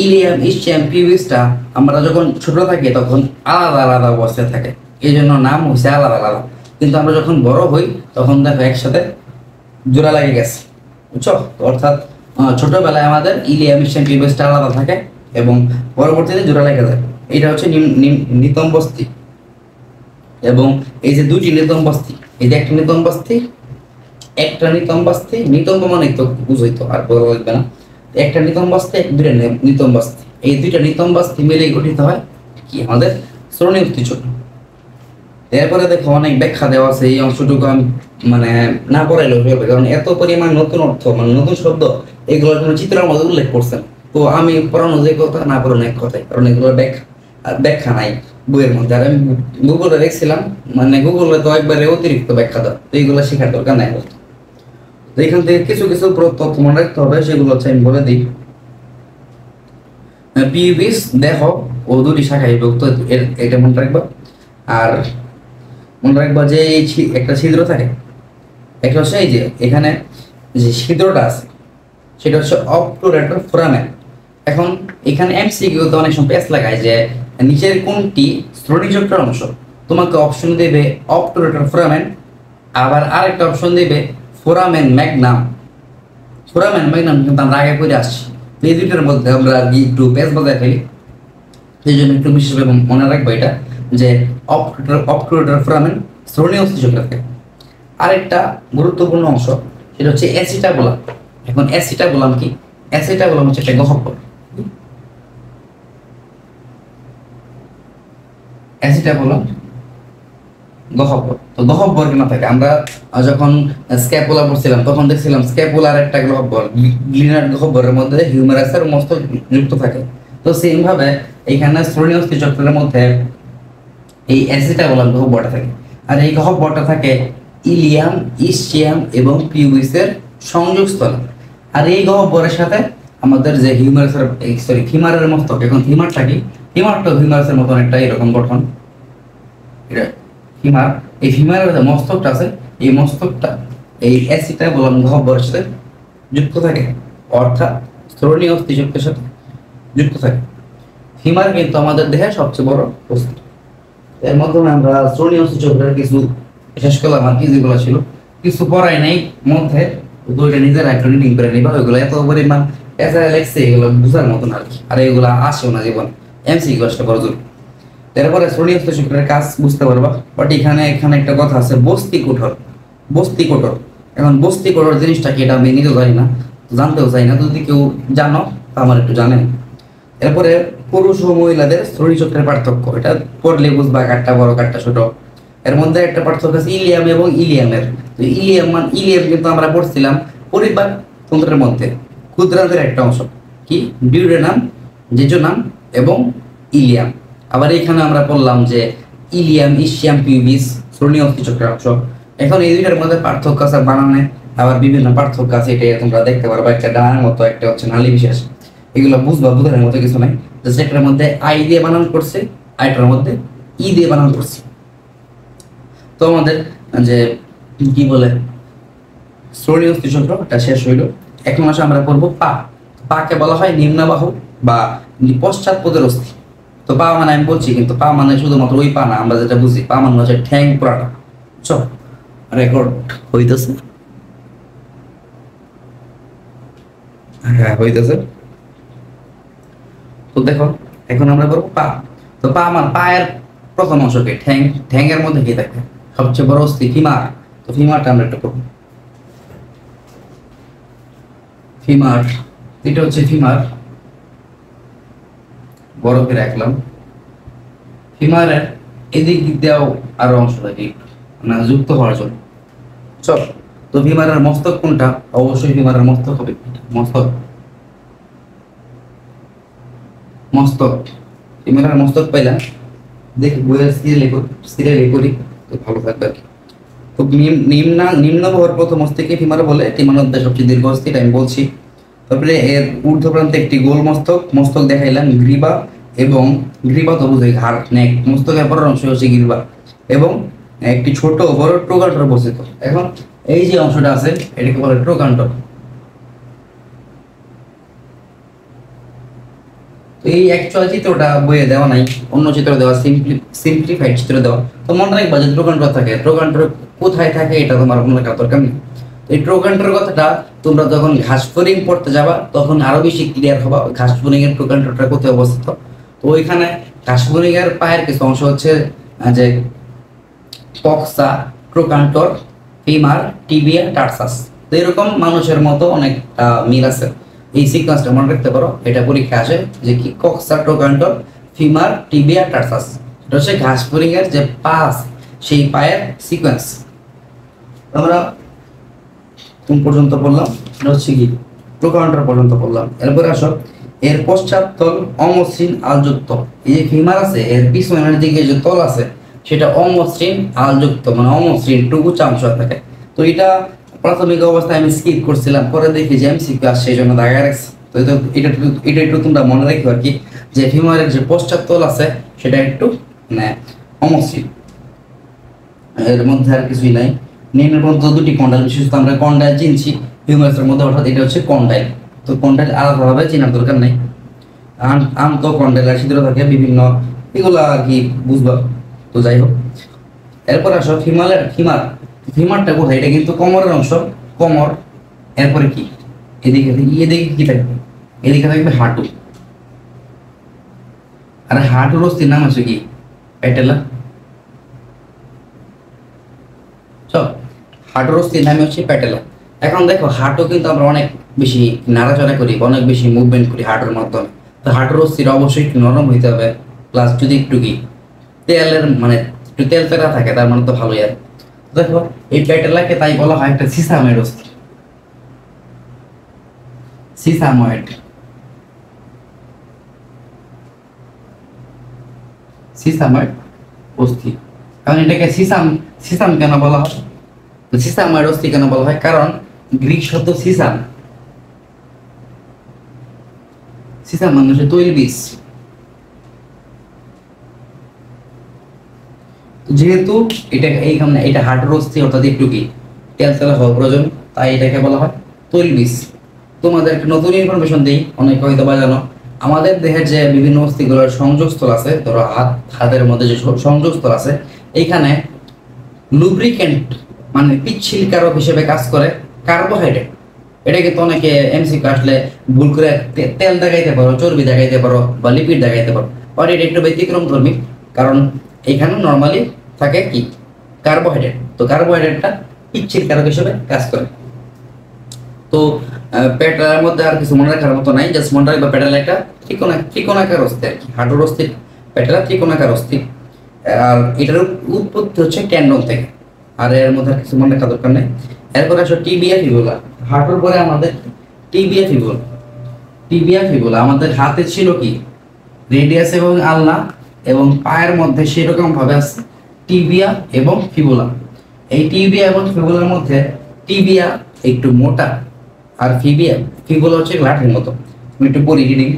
Speaker 1: ইলিয়াম, ইসচিয়াম, পিউবিসটা আমরা যখন ছোট থাকি তখন আলাদা আলাদা অবস্থায় থাকে, এই জন্য নাম হচ্ছে আলাদা আলাদা। কিন্তু আমরা যখন বড় হই তখন দেখো একসাথে জোড়া লাগে গেছে, বুঝছো? অর্থাৎ ছোটবেলায় আমাদের ইলিয়াম, ইসচিয়াম, পিউবিসটা আলাদা থাকে এবং পরবর্তীতে জোড়া লেগে যায়। এটা হচ্ছে নিতম্বস্থি। এবং এই যে 2টি নিতম্বস্থি, এই যে একটা নিতম্বস্থি, একটা নিতম্বস্থি, নিতম্ব মানে তো বুঝই তো, আর বলা লাগবে না। একটা নিতম্বস্থি, 2টা নিতম্বস্থি, এই 2টা নিতম্বস্থি মিলে গঠিত হয় কি আমাদের শ্রোণী অস্থি চক্র। এরপরে দেখো অনেক ব্যাখ্যা দেওয়া আছে, এই অংশটুকু আমি মানে না পড়াইলেও চলবে, কারণ এত পরিমাণ নতুন অর্থ মানে নতুন শব্দ এগুলোর কোনো চিত্রের মধ্যে উল্লেখ করছেন। তো আমি পড়ানো যে কথা, না পড়ানো এক কথাই, কারণ এগুলোর ব্যাখ্যা নাই বইয়ের মধ্যে। আর আমি গুগলে দেখছিলাম, মানে গুগলে তো একবারে অতিরিক্ত ব্যাখ্যা দাও, তো এইগুলো শেখার দরকার নাই। তো এখান থেকে কিছু কিছু তথ্য মনে রাখতে হবে, সেগুলো হচ্ছে আমি বলে দিই। পিউবিস দেখো ও 2টি শাখায় বিভক্ত, এটা মনে রাখবা। আর মনে রাখবা যে এই একটা ছিদ্র থাকে, একটা হচ্ছে এই যে এখানে যে ছিদ্রটা আছে সেটা হচ্ছে অবটুরেটর ফোরামেন। এখন এখানে এমসিকিউতে অনেক সময় প্যাচ লাগায় যে নিচের কোনটি শ্রোণী চক্রের অংশ, তোমাকে অপশন দেবে অবটুরেটর ফোরামেন, আবার আরেকটা অপশন দেবে ফোরামেন ম্যাগনাম। ফোরামেন ম্যাগনাম কিন্তু আমরা আগে করে আসছি, এই 2টার মধ্যে আমরা একটু প্যাচ বাজায় ফেলি, এই জন্য একটু বিশেষভাবে মনে রাখবো এটা যে অবটুরেটর ফোরামেন শ্রোণী অস্থি চক্র থাকে। আরেকটা গুরুত্বপূর্ণ অংশ সেটা হচ্ছে অ্যাসিটাবুলাম। এখন অ্যাসিটাবুলাম কি? অ্যাসিটাবুলাম হচ্ছে একটা গহ্বর। অ্যাসিটাবুলাম গহ্বর। তো গহ্বর কেন থাকে? আমরা যখন স্ক্যাপুলা পড়ছিলাম তখন দেখছিলাম স্ক্যাপুলার একটা গহ্বর, গ্লিনার গহ্বরের মধ্যে হিউমেরাসের মস্তক যুক্ত থাকে। তো সেম ভাবে এখানে শ্রোণী অস্থিচক্রের মধ্যে এই অ্যাসিটাবুলাম গহ্বরটা থাকে। আর এই গহ্বরটা থাকে ইলিয়াম, ইসচিয়াম এবং পিউবিসের সংযোগস্থলে। আর এই গহ্বরের সাথে আমাদের যে হিউমেরাসের ফিমারের মস্তক, এখন ফিমারটা কি? ফিমারটা হিউমেরাসের মতন একটা এরকম গঠন, এটা ফিমার। এই ফিমারের যে মস্তকটা আছে, এই মস্তকটা এই অ্যাসিটাবুলাম গহ্বরের সাথে যুক্ত থাকে, অর্থাৎ শ্রোণী অস্থিচক্রের সাথে যুক্ত থাকে। ফিমার কিন্তু আমাদের দেহের সবচেয়ে বড় অস্থি। এর মাধ্যমে আমরা শ্রোণী অস্থিচক্রের কিছু শেষ করলাম। আর কি যেগুলো ছিল কিছু পড়াই নাই মধ্যে, দুইটা নিজের একটা রিডিং করে নিবা। ওইগুলো এত পরিমাণ এসআই লেখছে, এগুলো বুঝার মতন আর কি। আর এগুলো আসেও না জীবন, এমসিকিউ আসতে বড় জোর। তারপরে শ্রোণী অস্থিচক্রের কাজ বুঝতে পারবা। বাট এখানে একটা কথা আছে, বস্তি কোঠর। বস্তি কোঠর, এখন বস্তি কোঠর জিনিসটা কি এটা আমি নিজেও জানি না, জানতেও চাই না। যদি কেউ জানো তা আমার একটু জানেন। এরপরে পুরুষ ও মহিলাদের শ্রোণী চক্রের পার্থক্য, এটা পড়লে বুঝবা কাঠটা বড় কাঠটা ছোট। এর মধ্যে একটা পার্থক্য আছে ইলিয়াম এবং ইলিয়ামের। তো ইলিয়াম কিন্তু আমরা পড়ছিলাম পরিপাক তন্ত্রের মধ্যে ক্ষুদ্রান্তের একটা অংশ, কি ডিউডেনাম, জেজোনাম এবং ইলিয়াম। আবার এখানে আমরা বললাম যে ইলিয়াম, ইসচিয়াম, পিউবিস শ্রোণী অস্থিচক্রের অংশ। এখন এই দুইটার মধ্যে পার্থক্য আছে বানানে, আবার বিভিন্ন পার্থক্য আছে, এটা তোমরা দেখতে পারবা। একটা ডানার মতো, একটা হচ্ছে নালী বিশেষ। এগুলো বুঝবা, বুঝানোর মতো কিছু নাই। জাস্ট একটার মধ্যে আই দিয়ে বানান করছে, আরেকটার মধ্যে ই দিয়ে বানান করছে। তো আমাদের যে কি বলে শ্রোণী অস্থিচক্র এটা শেষ হইল। এখন আসে আমরা পড়বো পা। পাকে বলা হয় নিম্নবাহু বা পশ্চাৎপদের অস্থি। তো পা মানে আমি বলছি, কিন্তু পা মানে শুধুমাত্র ওই পা না, আমরা যেটা বুঝি পা মানে হচ্ছে ঠ্যাং পুরাটা। চল রেকর্ড হইতেছে, হ্যাঁ হইতেছে। তো দেখো এখন আমরা বলবো পা। তো পা আমার পায়ের প্রথম অংশকে ঠ্যাং, ঠ্যাংয়ের মধ্যে কি থাকে? সবচেয়ে বড় অস্থি ফিমার। তো ফিমারটা আমরা একটু করবো। ফিমার, এটা হচ্ছে ফিমার, বড় করে রাখলাম। ফিমারের এদিক দিয়েও আরো অংশ থাকে না যুক্ত হওয়ার জন্য। চল, তো ফিমারের মস্তক কোনটা? অবশ্যই ফিমারের মস্তক হবে। মস্তক, মস্তক, ফিমারের মস্তক পাইলাম। দেখি বইয়ের সিরিয়ালি করি তো ভালো থাকবে আর কি। তো নিম্ন বহর প্রথম অস্থিকে ফিমার বলে, এটি মানবদের সবচেয়ে দীর্ঘ অস্থি, আমি বলছি। তারপরে এর ঊর্ধ্ব প্রান্তে একটি গোল মস্তক, মস্তক দেখাইলাম। গ্রীবা এবং গ্রীবা তো বুঝে ঘাড়, নেক। মস্তকের পরের অংশ হচ্ছে গ্রীবা এবং একটি ছোট বড় ট্রোকান্টর অবস্থিত। এখন এই যে অংশটা আছে এটাকে বলে ট্রোকান্টর। তো এই অ্যাকচুয়াল চিত্রটা বইয়ে দেওয়া নাই, অন্য চিত্র দেওয়া, সিম্পলিফাইড চিত্র দেওয়া। তো মনে রাখবা যে ট্রোকান্টর থাকে, ট্রোকান্টর কোথায় থাকে এটা তোমার মনে রাখার দরকার নেই। এই ট্রোকান্টর কথাটা তোমরা যখন ঘাসফড়িং পড়তে যাবা তখন আরো বেশি ক্লিয়ার হবা ঘাসফড়িং এর ট্রোকান্টরটা কোথায় অবস্থিত। তো ওইখানে ঘাসফড়িং এর পায়ের কিছু অংশ হচ্ছে যে কক্সা, ট্রোকান্টর, ফিমার, টিবিয়া, টার্সাস। তো এরকম মানুষের মতো অনেক মিল আছে। এই সিকোয়েন্সটা মনে রাখতে পারো, এটা পরীক্ষা আসে যে কি কক্সা, ট্রোকান্টর, ফিমার, টিবিয়া, টার্সাস। এটা হচ্ছে ঘাসফড়িং এর যে পা আছে সেই পায়ের সিকোয়েন্স। আমরা কোন পর্যন্ত পড়লাম? এটা হচ্ছে কি ট্রোকান্টর পর্যন্ত পড়লাম। এরপরে আসো এর পশ্চাৎতল অমসৃণ আলযুক্ত। এই যে ফিমার আছে এর পিছনের দিকে যে তল আছে সেটা অমসৃণ আলযুক্ত, মানে অমসৃণ টুকু চামচ থাকে। তো এটা প্রাথমিক অবস্থায় আমি স্কিপ করছিলাম, পরে দেখি যে এমসিকিউ আসছে এই জন্য দাগা রাখছি। তো এটা একটু তোমরা মনে রাখো আর কি, যে ফিমারের যে পশ্চাৎতল আছে সেটা একটু মানে অমসৃণ। এর মধ্যে আর কিছুই নাই। নিম্নের মধ্যে দুটি কন্ডাইল, বিশেষত আমরা কন্ডাইল চিনছি হিউমারাসের মধ্যে, অর্থাৎ এটা হচ্ছে কন্ডাইল। তো কন্ডাইল আলাদাভাবে চেনার দরকার নেই। আন্ত কন্ডাইল আর ছিদ্র থাকে বিভিন্ন, এগুলো আর কি বুঝবা। তো যাই হোক, এরপর আসো ফিমারটা কোথায়? এটা কিন্তু কোমরের অংশ, কোমর। এরপরে কি এদিকে এদিকে কি থাকবে? এদিকে থাকবে হাঁটু। আর হাঁটুর অস্থির নাম আছে কি? প্যাটেলা। হাঁটুর অস্থির নামে হচ্ছে প্যাটেলা। এখন দেখো হাঁটু কিন্তু আমরা অনেক বেশি নাড়াচাড়া করি, অনেক বেশি মুভমেন্ট করি হাঁটুর মাধ্যমে। তো হাঁটুর অস্থির অবশ্যই একটু নরম হইতে হবে, প্লাস যদি একটু কি তেলের মানে একটু তেল তেলা থাকে তার মানে তো ভালোই। আর দেখো এই প্যাটেলাকে তাই বলা হয় একটা সিসামের অস্থি, সিসাময়েড, সিসাময়েড অস্থি। কারণ এটাকে সিসাম, সিসাম কেন বলা হয়, সিসাময়েড অস্থি কেন বলা হয়, কারণ গ্রিক শব্দ সিসাম, সিসাম মানে হচ্ছে তৈলবীজ। যেহেতু এটা এইখানে এটা হার্টের অস্থি অর্থাৎ একটু কি তেল তেলা হওয়া প্রয়োজন, তাই এটাকে বলা হয় তৈলবীজ। তোমাদের একটা নতুন ইনফরমেশন দিই, অনেক হয়তো বা জানো, আমাদের দেহের যে বিভিন্ন অস্থিগুলোর সংযোগস্থল আছে, ধরো হাতের মধ্যে যে সংযোগস্থল আছে, এইখানে লুব্রিকেন্ট মানে পিচ্ছিল কারক হিসেবে কাজ করে কার্বোহাইড্রেট। এটা কিন্তু অনেকে এমসিকিউ আসলে ভুল করে তেল দেখাইতে পারো, চর্বি দেখাইতে পারো বা লিপিড দেখাইতে পারো, বাট এটা একটু ব্যতিক্রম ধর্মী, কারণ এখানে নর্মালি থাকে কি কার্বোহাইড্রেট। তো কার্বোহাইড্রেটটা পিচ্ছিল কারক হিসেবে কাজ করে। তো পেটার মধ্যে আর কিছু মনে রাখার মতো নাই, জাস্ট মনে রাখবে পেটাল একটা ত্রিকোণাকার অস্থি আর কি, হাঁটুর অস্থি পেটালা ত্রিকোণাকার অস্থি। আর এটার উৎপত্তি হচ্ছে ট্যান্ডন থেকে, আর এর মধ্যে আর কিছু মনে রাখার দরকার নেই। এরপরে আসলে টিবিয়া ফিবুলা, হাঁটুর পরে আমাদের টিবিয়া ফিবুলা। টিবিয়া ফিবুলা আমাদের হাতে ছিল কি রেডিয়াস এবং আলনা, এবং পায়ের মধ্যে সেরকম ভাবে আছে টিবিয়া এবং ফিবুলা। এই টিবিয়া এবং ফিবুলার মধ্যে টিবিয়া একটু মোটা, আর ফিবুলা হচ্ছে লাঠির মতো। আমি একটু পড়ি রিডিং।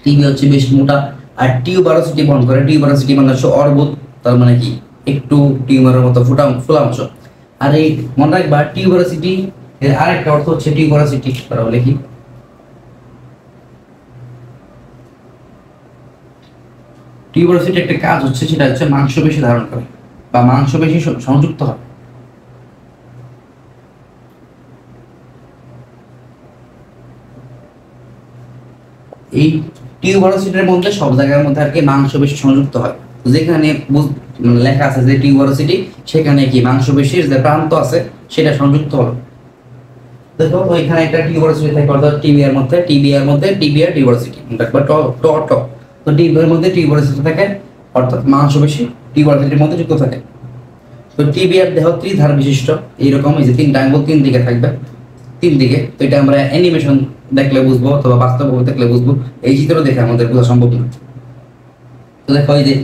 Speaker 1: টিবিয়া হচ্ছে বেশ মোটা, আর টিউবারোসিটি বহন করে। টিউবারোসিটি মানে হচ্ছে অর্বুদ, তার মানে কি একটু টিউমারের মতো ফোলা অংশ। আর এই মনে রাখবা টিউবারোসিটি এর আরেকটা অর্থ হচ্ছে টিউবারোসিটি তারা লিখি, টিউবারোসিটি একটা কাজ হচ্ছে, সেটা হচ্ছে মাংসপেশি ধারণ করে বা মাংসপেশি সংযুক্ত হয়। এই টিউবারোসিটির মধ্যে সব জায়গার মধ্যে আর কি মাংসপেশি সংযুক্ত হয়। যেখানে লেখা আছে যে টিউবারোসিটি, সেখানে কি মাংসপেশির যে প্রান্ত আছে সেটা সংযুক্ত হবে। দেখো ওইখানে একটা টিউবারোসিটি থাকে, অর্থাৎ টিবিয়ার মধ্যে টিবিয়া টিউবারোসিটি দেখবা তো টিবিয়ার মধ্যে টিউবারোসিটি থাকে, অর্থাৎ মাংসপেশি টিউবারোসিটির মধ্যে যুক্ত থাকে। তো টিবিয়ার দেহ ত্রিধার বিশিষ্ট, এইরকম এই যে তিনটা আঙ্গুল তিন দিকে থাকবে, তিন দিকে। তো এটা আমরা অ্যানিমেশন দেখলে বুঝবো অথবা বাস্তবভাবে দেখলে বুঝবো, এই চিত্র দেখে আমাদের বোঝা সম্ভব না। তো দেখো এই যে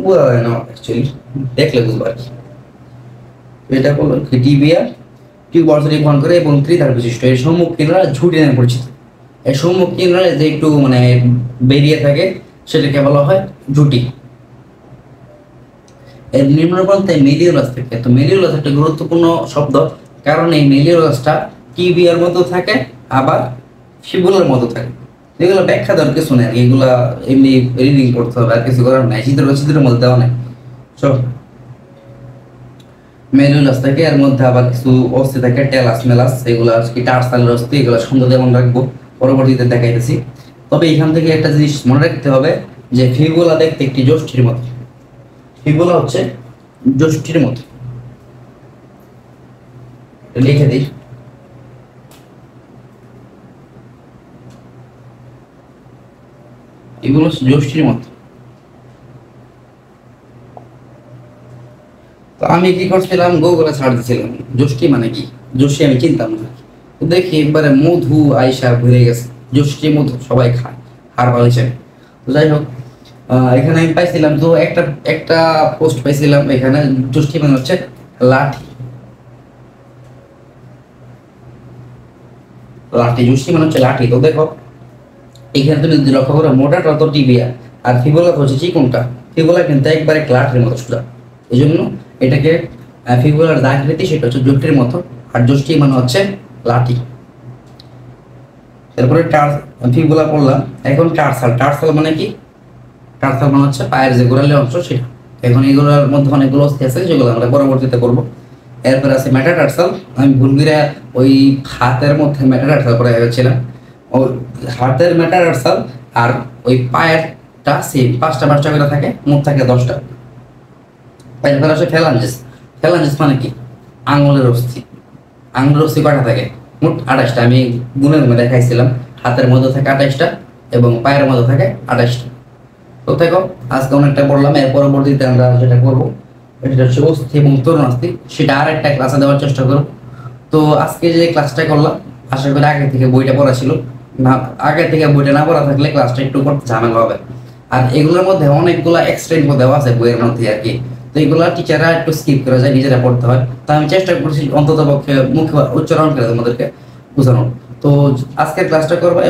Speaker 1: বোঝা যায় না অ্যাকচুয়ালি, দেখলে বুঝবো আর কি। তো এটা বললো টিবিয়া টিউবারোসিটি বহন করে এবং ত্রিধার বিশিষ্ট। এর সম্মুখ কিনারা ঝুঁটি নামে পরিচিত। এই সম্মুখ কিনারা যে একটু মানে বেরিয়ে থাকে সেটাকে বলা হয় ঝুঁটি। এর নিম্ন প্রান্তে মেলিওলাস থেকে। তো মেলিওলাস একটা গুরুত্বপূর্ণ শব্দ, কারণ এই মেলিওলাসটা টিবিয়ার মধ্যে থাকে আবার ফিবুলার মধ্যে থাকে। এগুলো ব্যাখ্যা দেওয়ার কিছু নেই, এগুলা এমনি রিডিং করতে হবে, আর কিছু করার নাই, চিত্রের মধ্যে দেওয়া নেই। সব মেলিওলাস থাকে, এর মধ্যে আবার কিছু অস্থি থাকে টেলাস মেলাস, এগুলো কি টার্সালের অস্থি, এগুলো সুন্দর যেমন রাখবো, পরবর্তীতে দেখাইতেছি। তবে এখান থেকে একটা জিনিস মনে রাখতে হবে যে ফিবুলা দেখতে একটি যষ্টির মতো, ফিবুলা হচ্ছে যষ্টির মতো, লিখে দিই। এগুলো যষ্টির মতো। তো আমি কি করছিলাম, গুগলে সার্চ দিছিলাম যষ্টি মানে কি, যষ্টি আমি চিনতাম না। তো দেখি একবারে মধু আইসা ঘুরে গেছে, যষ্টি মধু সবাই খায় হারবাল হিসেবে। তো যাই হোক, এখানে আমি পাইছিলাম, তো একটা পোস্ট পাইছিলাম এখানে, যষ্টি মানে হচ্ছে লাঠি, যষ্টি মানে হচ্ছে লাঠি। তো দেখো এখানে তুমি যদি লক্ষ্য করো, মোটাটা তো টিবিয়া আর ফিবুলা হচ্ছে চিকনটা। ফিবুলা কিন্তু একবারে লাঠির মতো সোজা, এই জন্য এটাকে ফিবুলার যে আকৃতি সেটা হচ্ছে যষ্টির মতো, আর যষ্টি মানে হচ্ছে লাঠি। তারপরে ফিবুলা পড়লাম। এখন টার্সাল মানে কি, টার্সাল মানে হচ্ছে পায়ের যে গোড়ালি অংশ সেটা। এখন এগুলোর মধ্যে অনেকগুলো অস্থি আছে, যেগুলো আমরা পরবর্তীতে করবো। এরপরে আছে মেটাটার্সাল। আমি ভুল করে ওই হাতের মধ্যে মেটাটার্সাল পড়ে গেছিলাম। ওই হাতের মেটাটার্সাল আর ওই পায়েরটা সেম, পাঁচটা করে থাকে, মোট থাকে 10টা। এরপরে আসে ফ্যালাঞ্জেস। ফ্যালাঞ্জেস মানে কি, আঙুলের অস্থি। আঙুলের অস্থি কয়টা থাকে? মোট 28টা। আমি গুণের মধ্যে দেখাইছিলাম, হাতের মধ্যে থাকে 28টা এবং পায়ের মধ্যে থাকে 28টা। তো দেখো আজকে অনেকটা বললাম, এর পরবর্তীতে আমরা যেটা করবো সেটা হচ্ছে অস্থি এবং তরুণ অস্থি, সেটা আর একটা ক্লাসে দেওয়ার চেষ্টা করবো। তো আজকে যে ক্লাসটা করলাম, আশা করি আগে থেকে বইটা পড়া ছিল, না আগে থেকে বইটা না পড়া থাকলে ক্লাসটা একটু করতে ঝামেলা হবে। আর এগুলোর মধ্যে অনেকগুলা এক্সট্রা ইনফো দেওয়া আছে বইয়ের মধ্যে আর কি, তো এগুলা টিচাররা একটু স্কিপ করে যায়, নিজেরা পড়তে হয়। তো আমি চেষ্টা করছি অন্তত পক্ষে মুখে উচ্চারণ করে তোমাদেরকে বোঝানোর। তো আজকের ক্লাসটা করবো।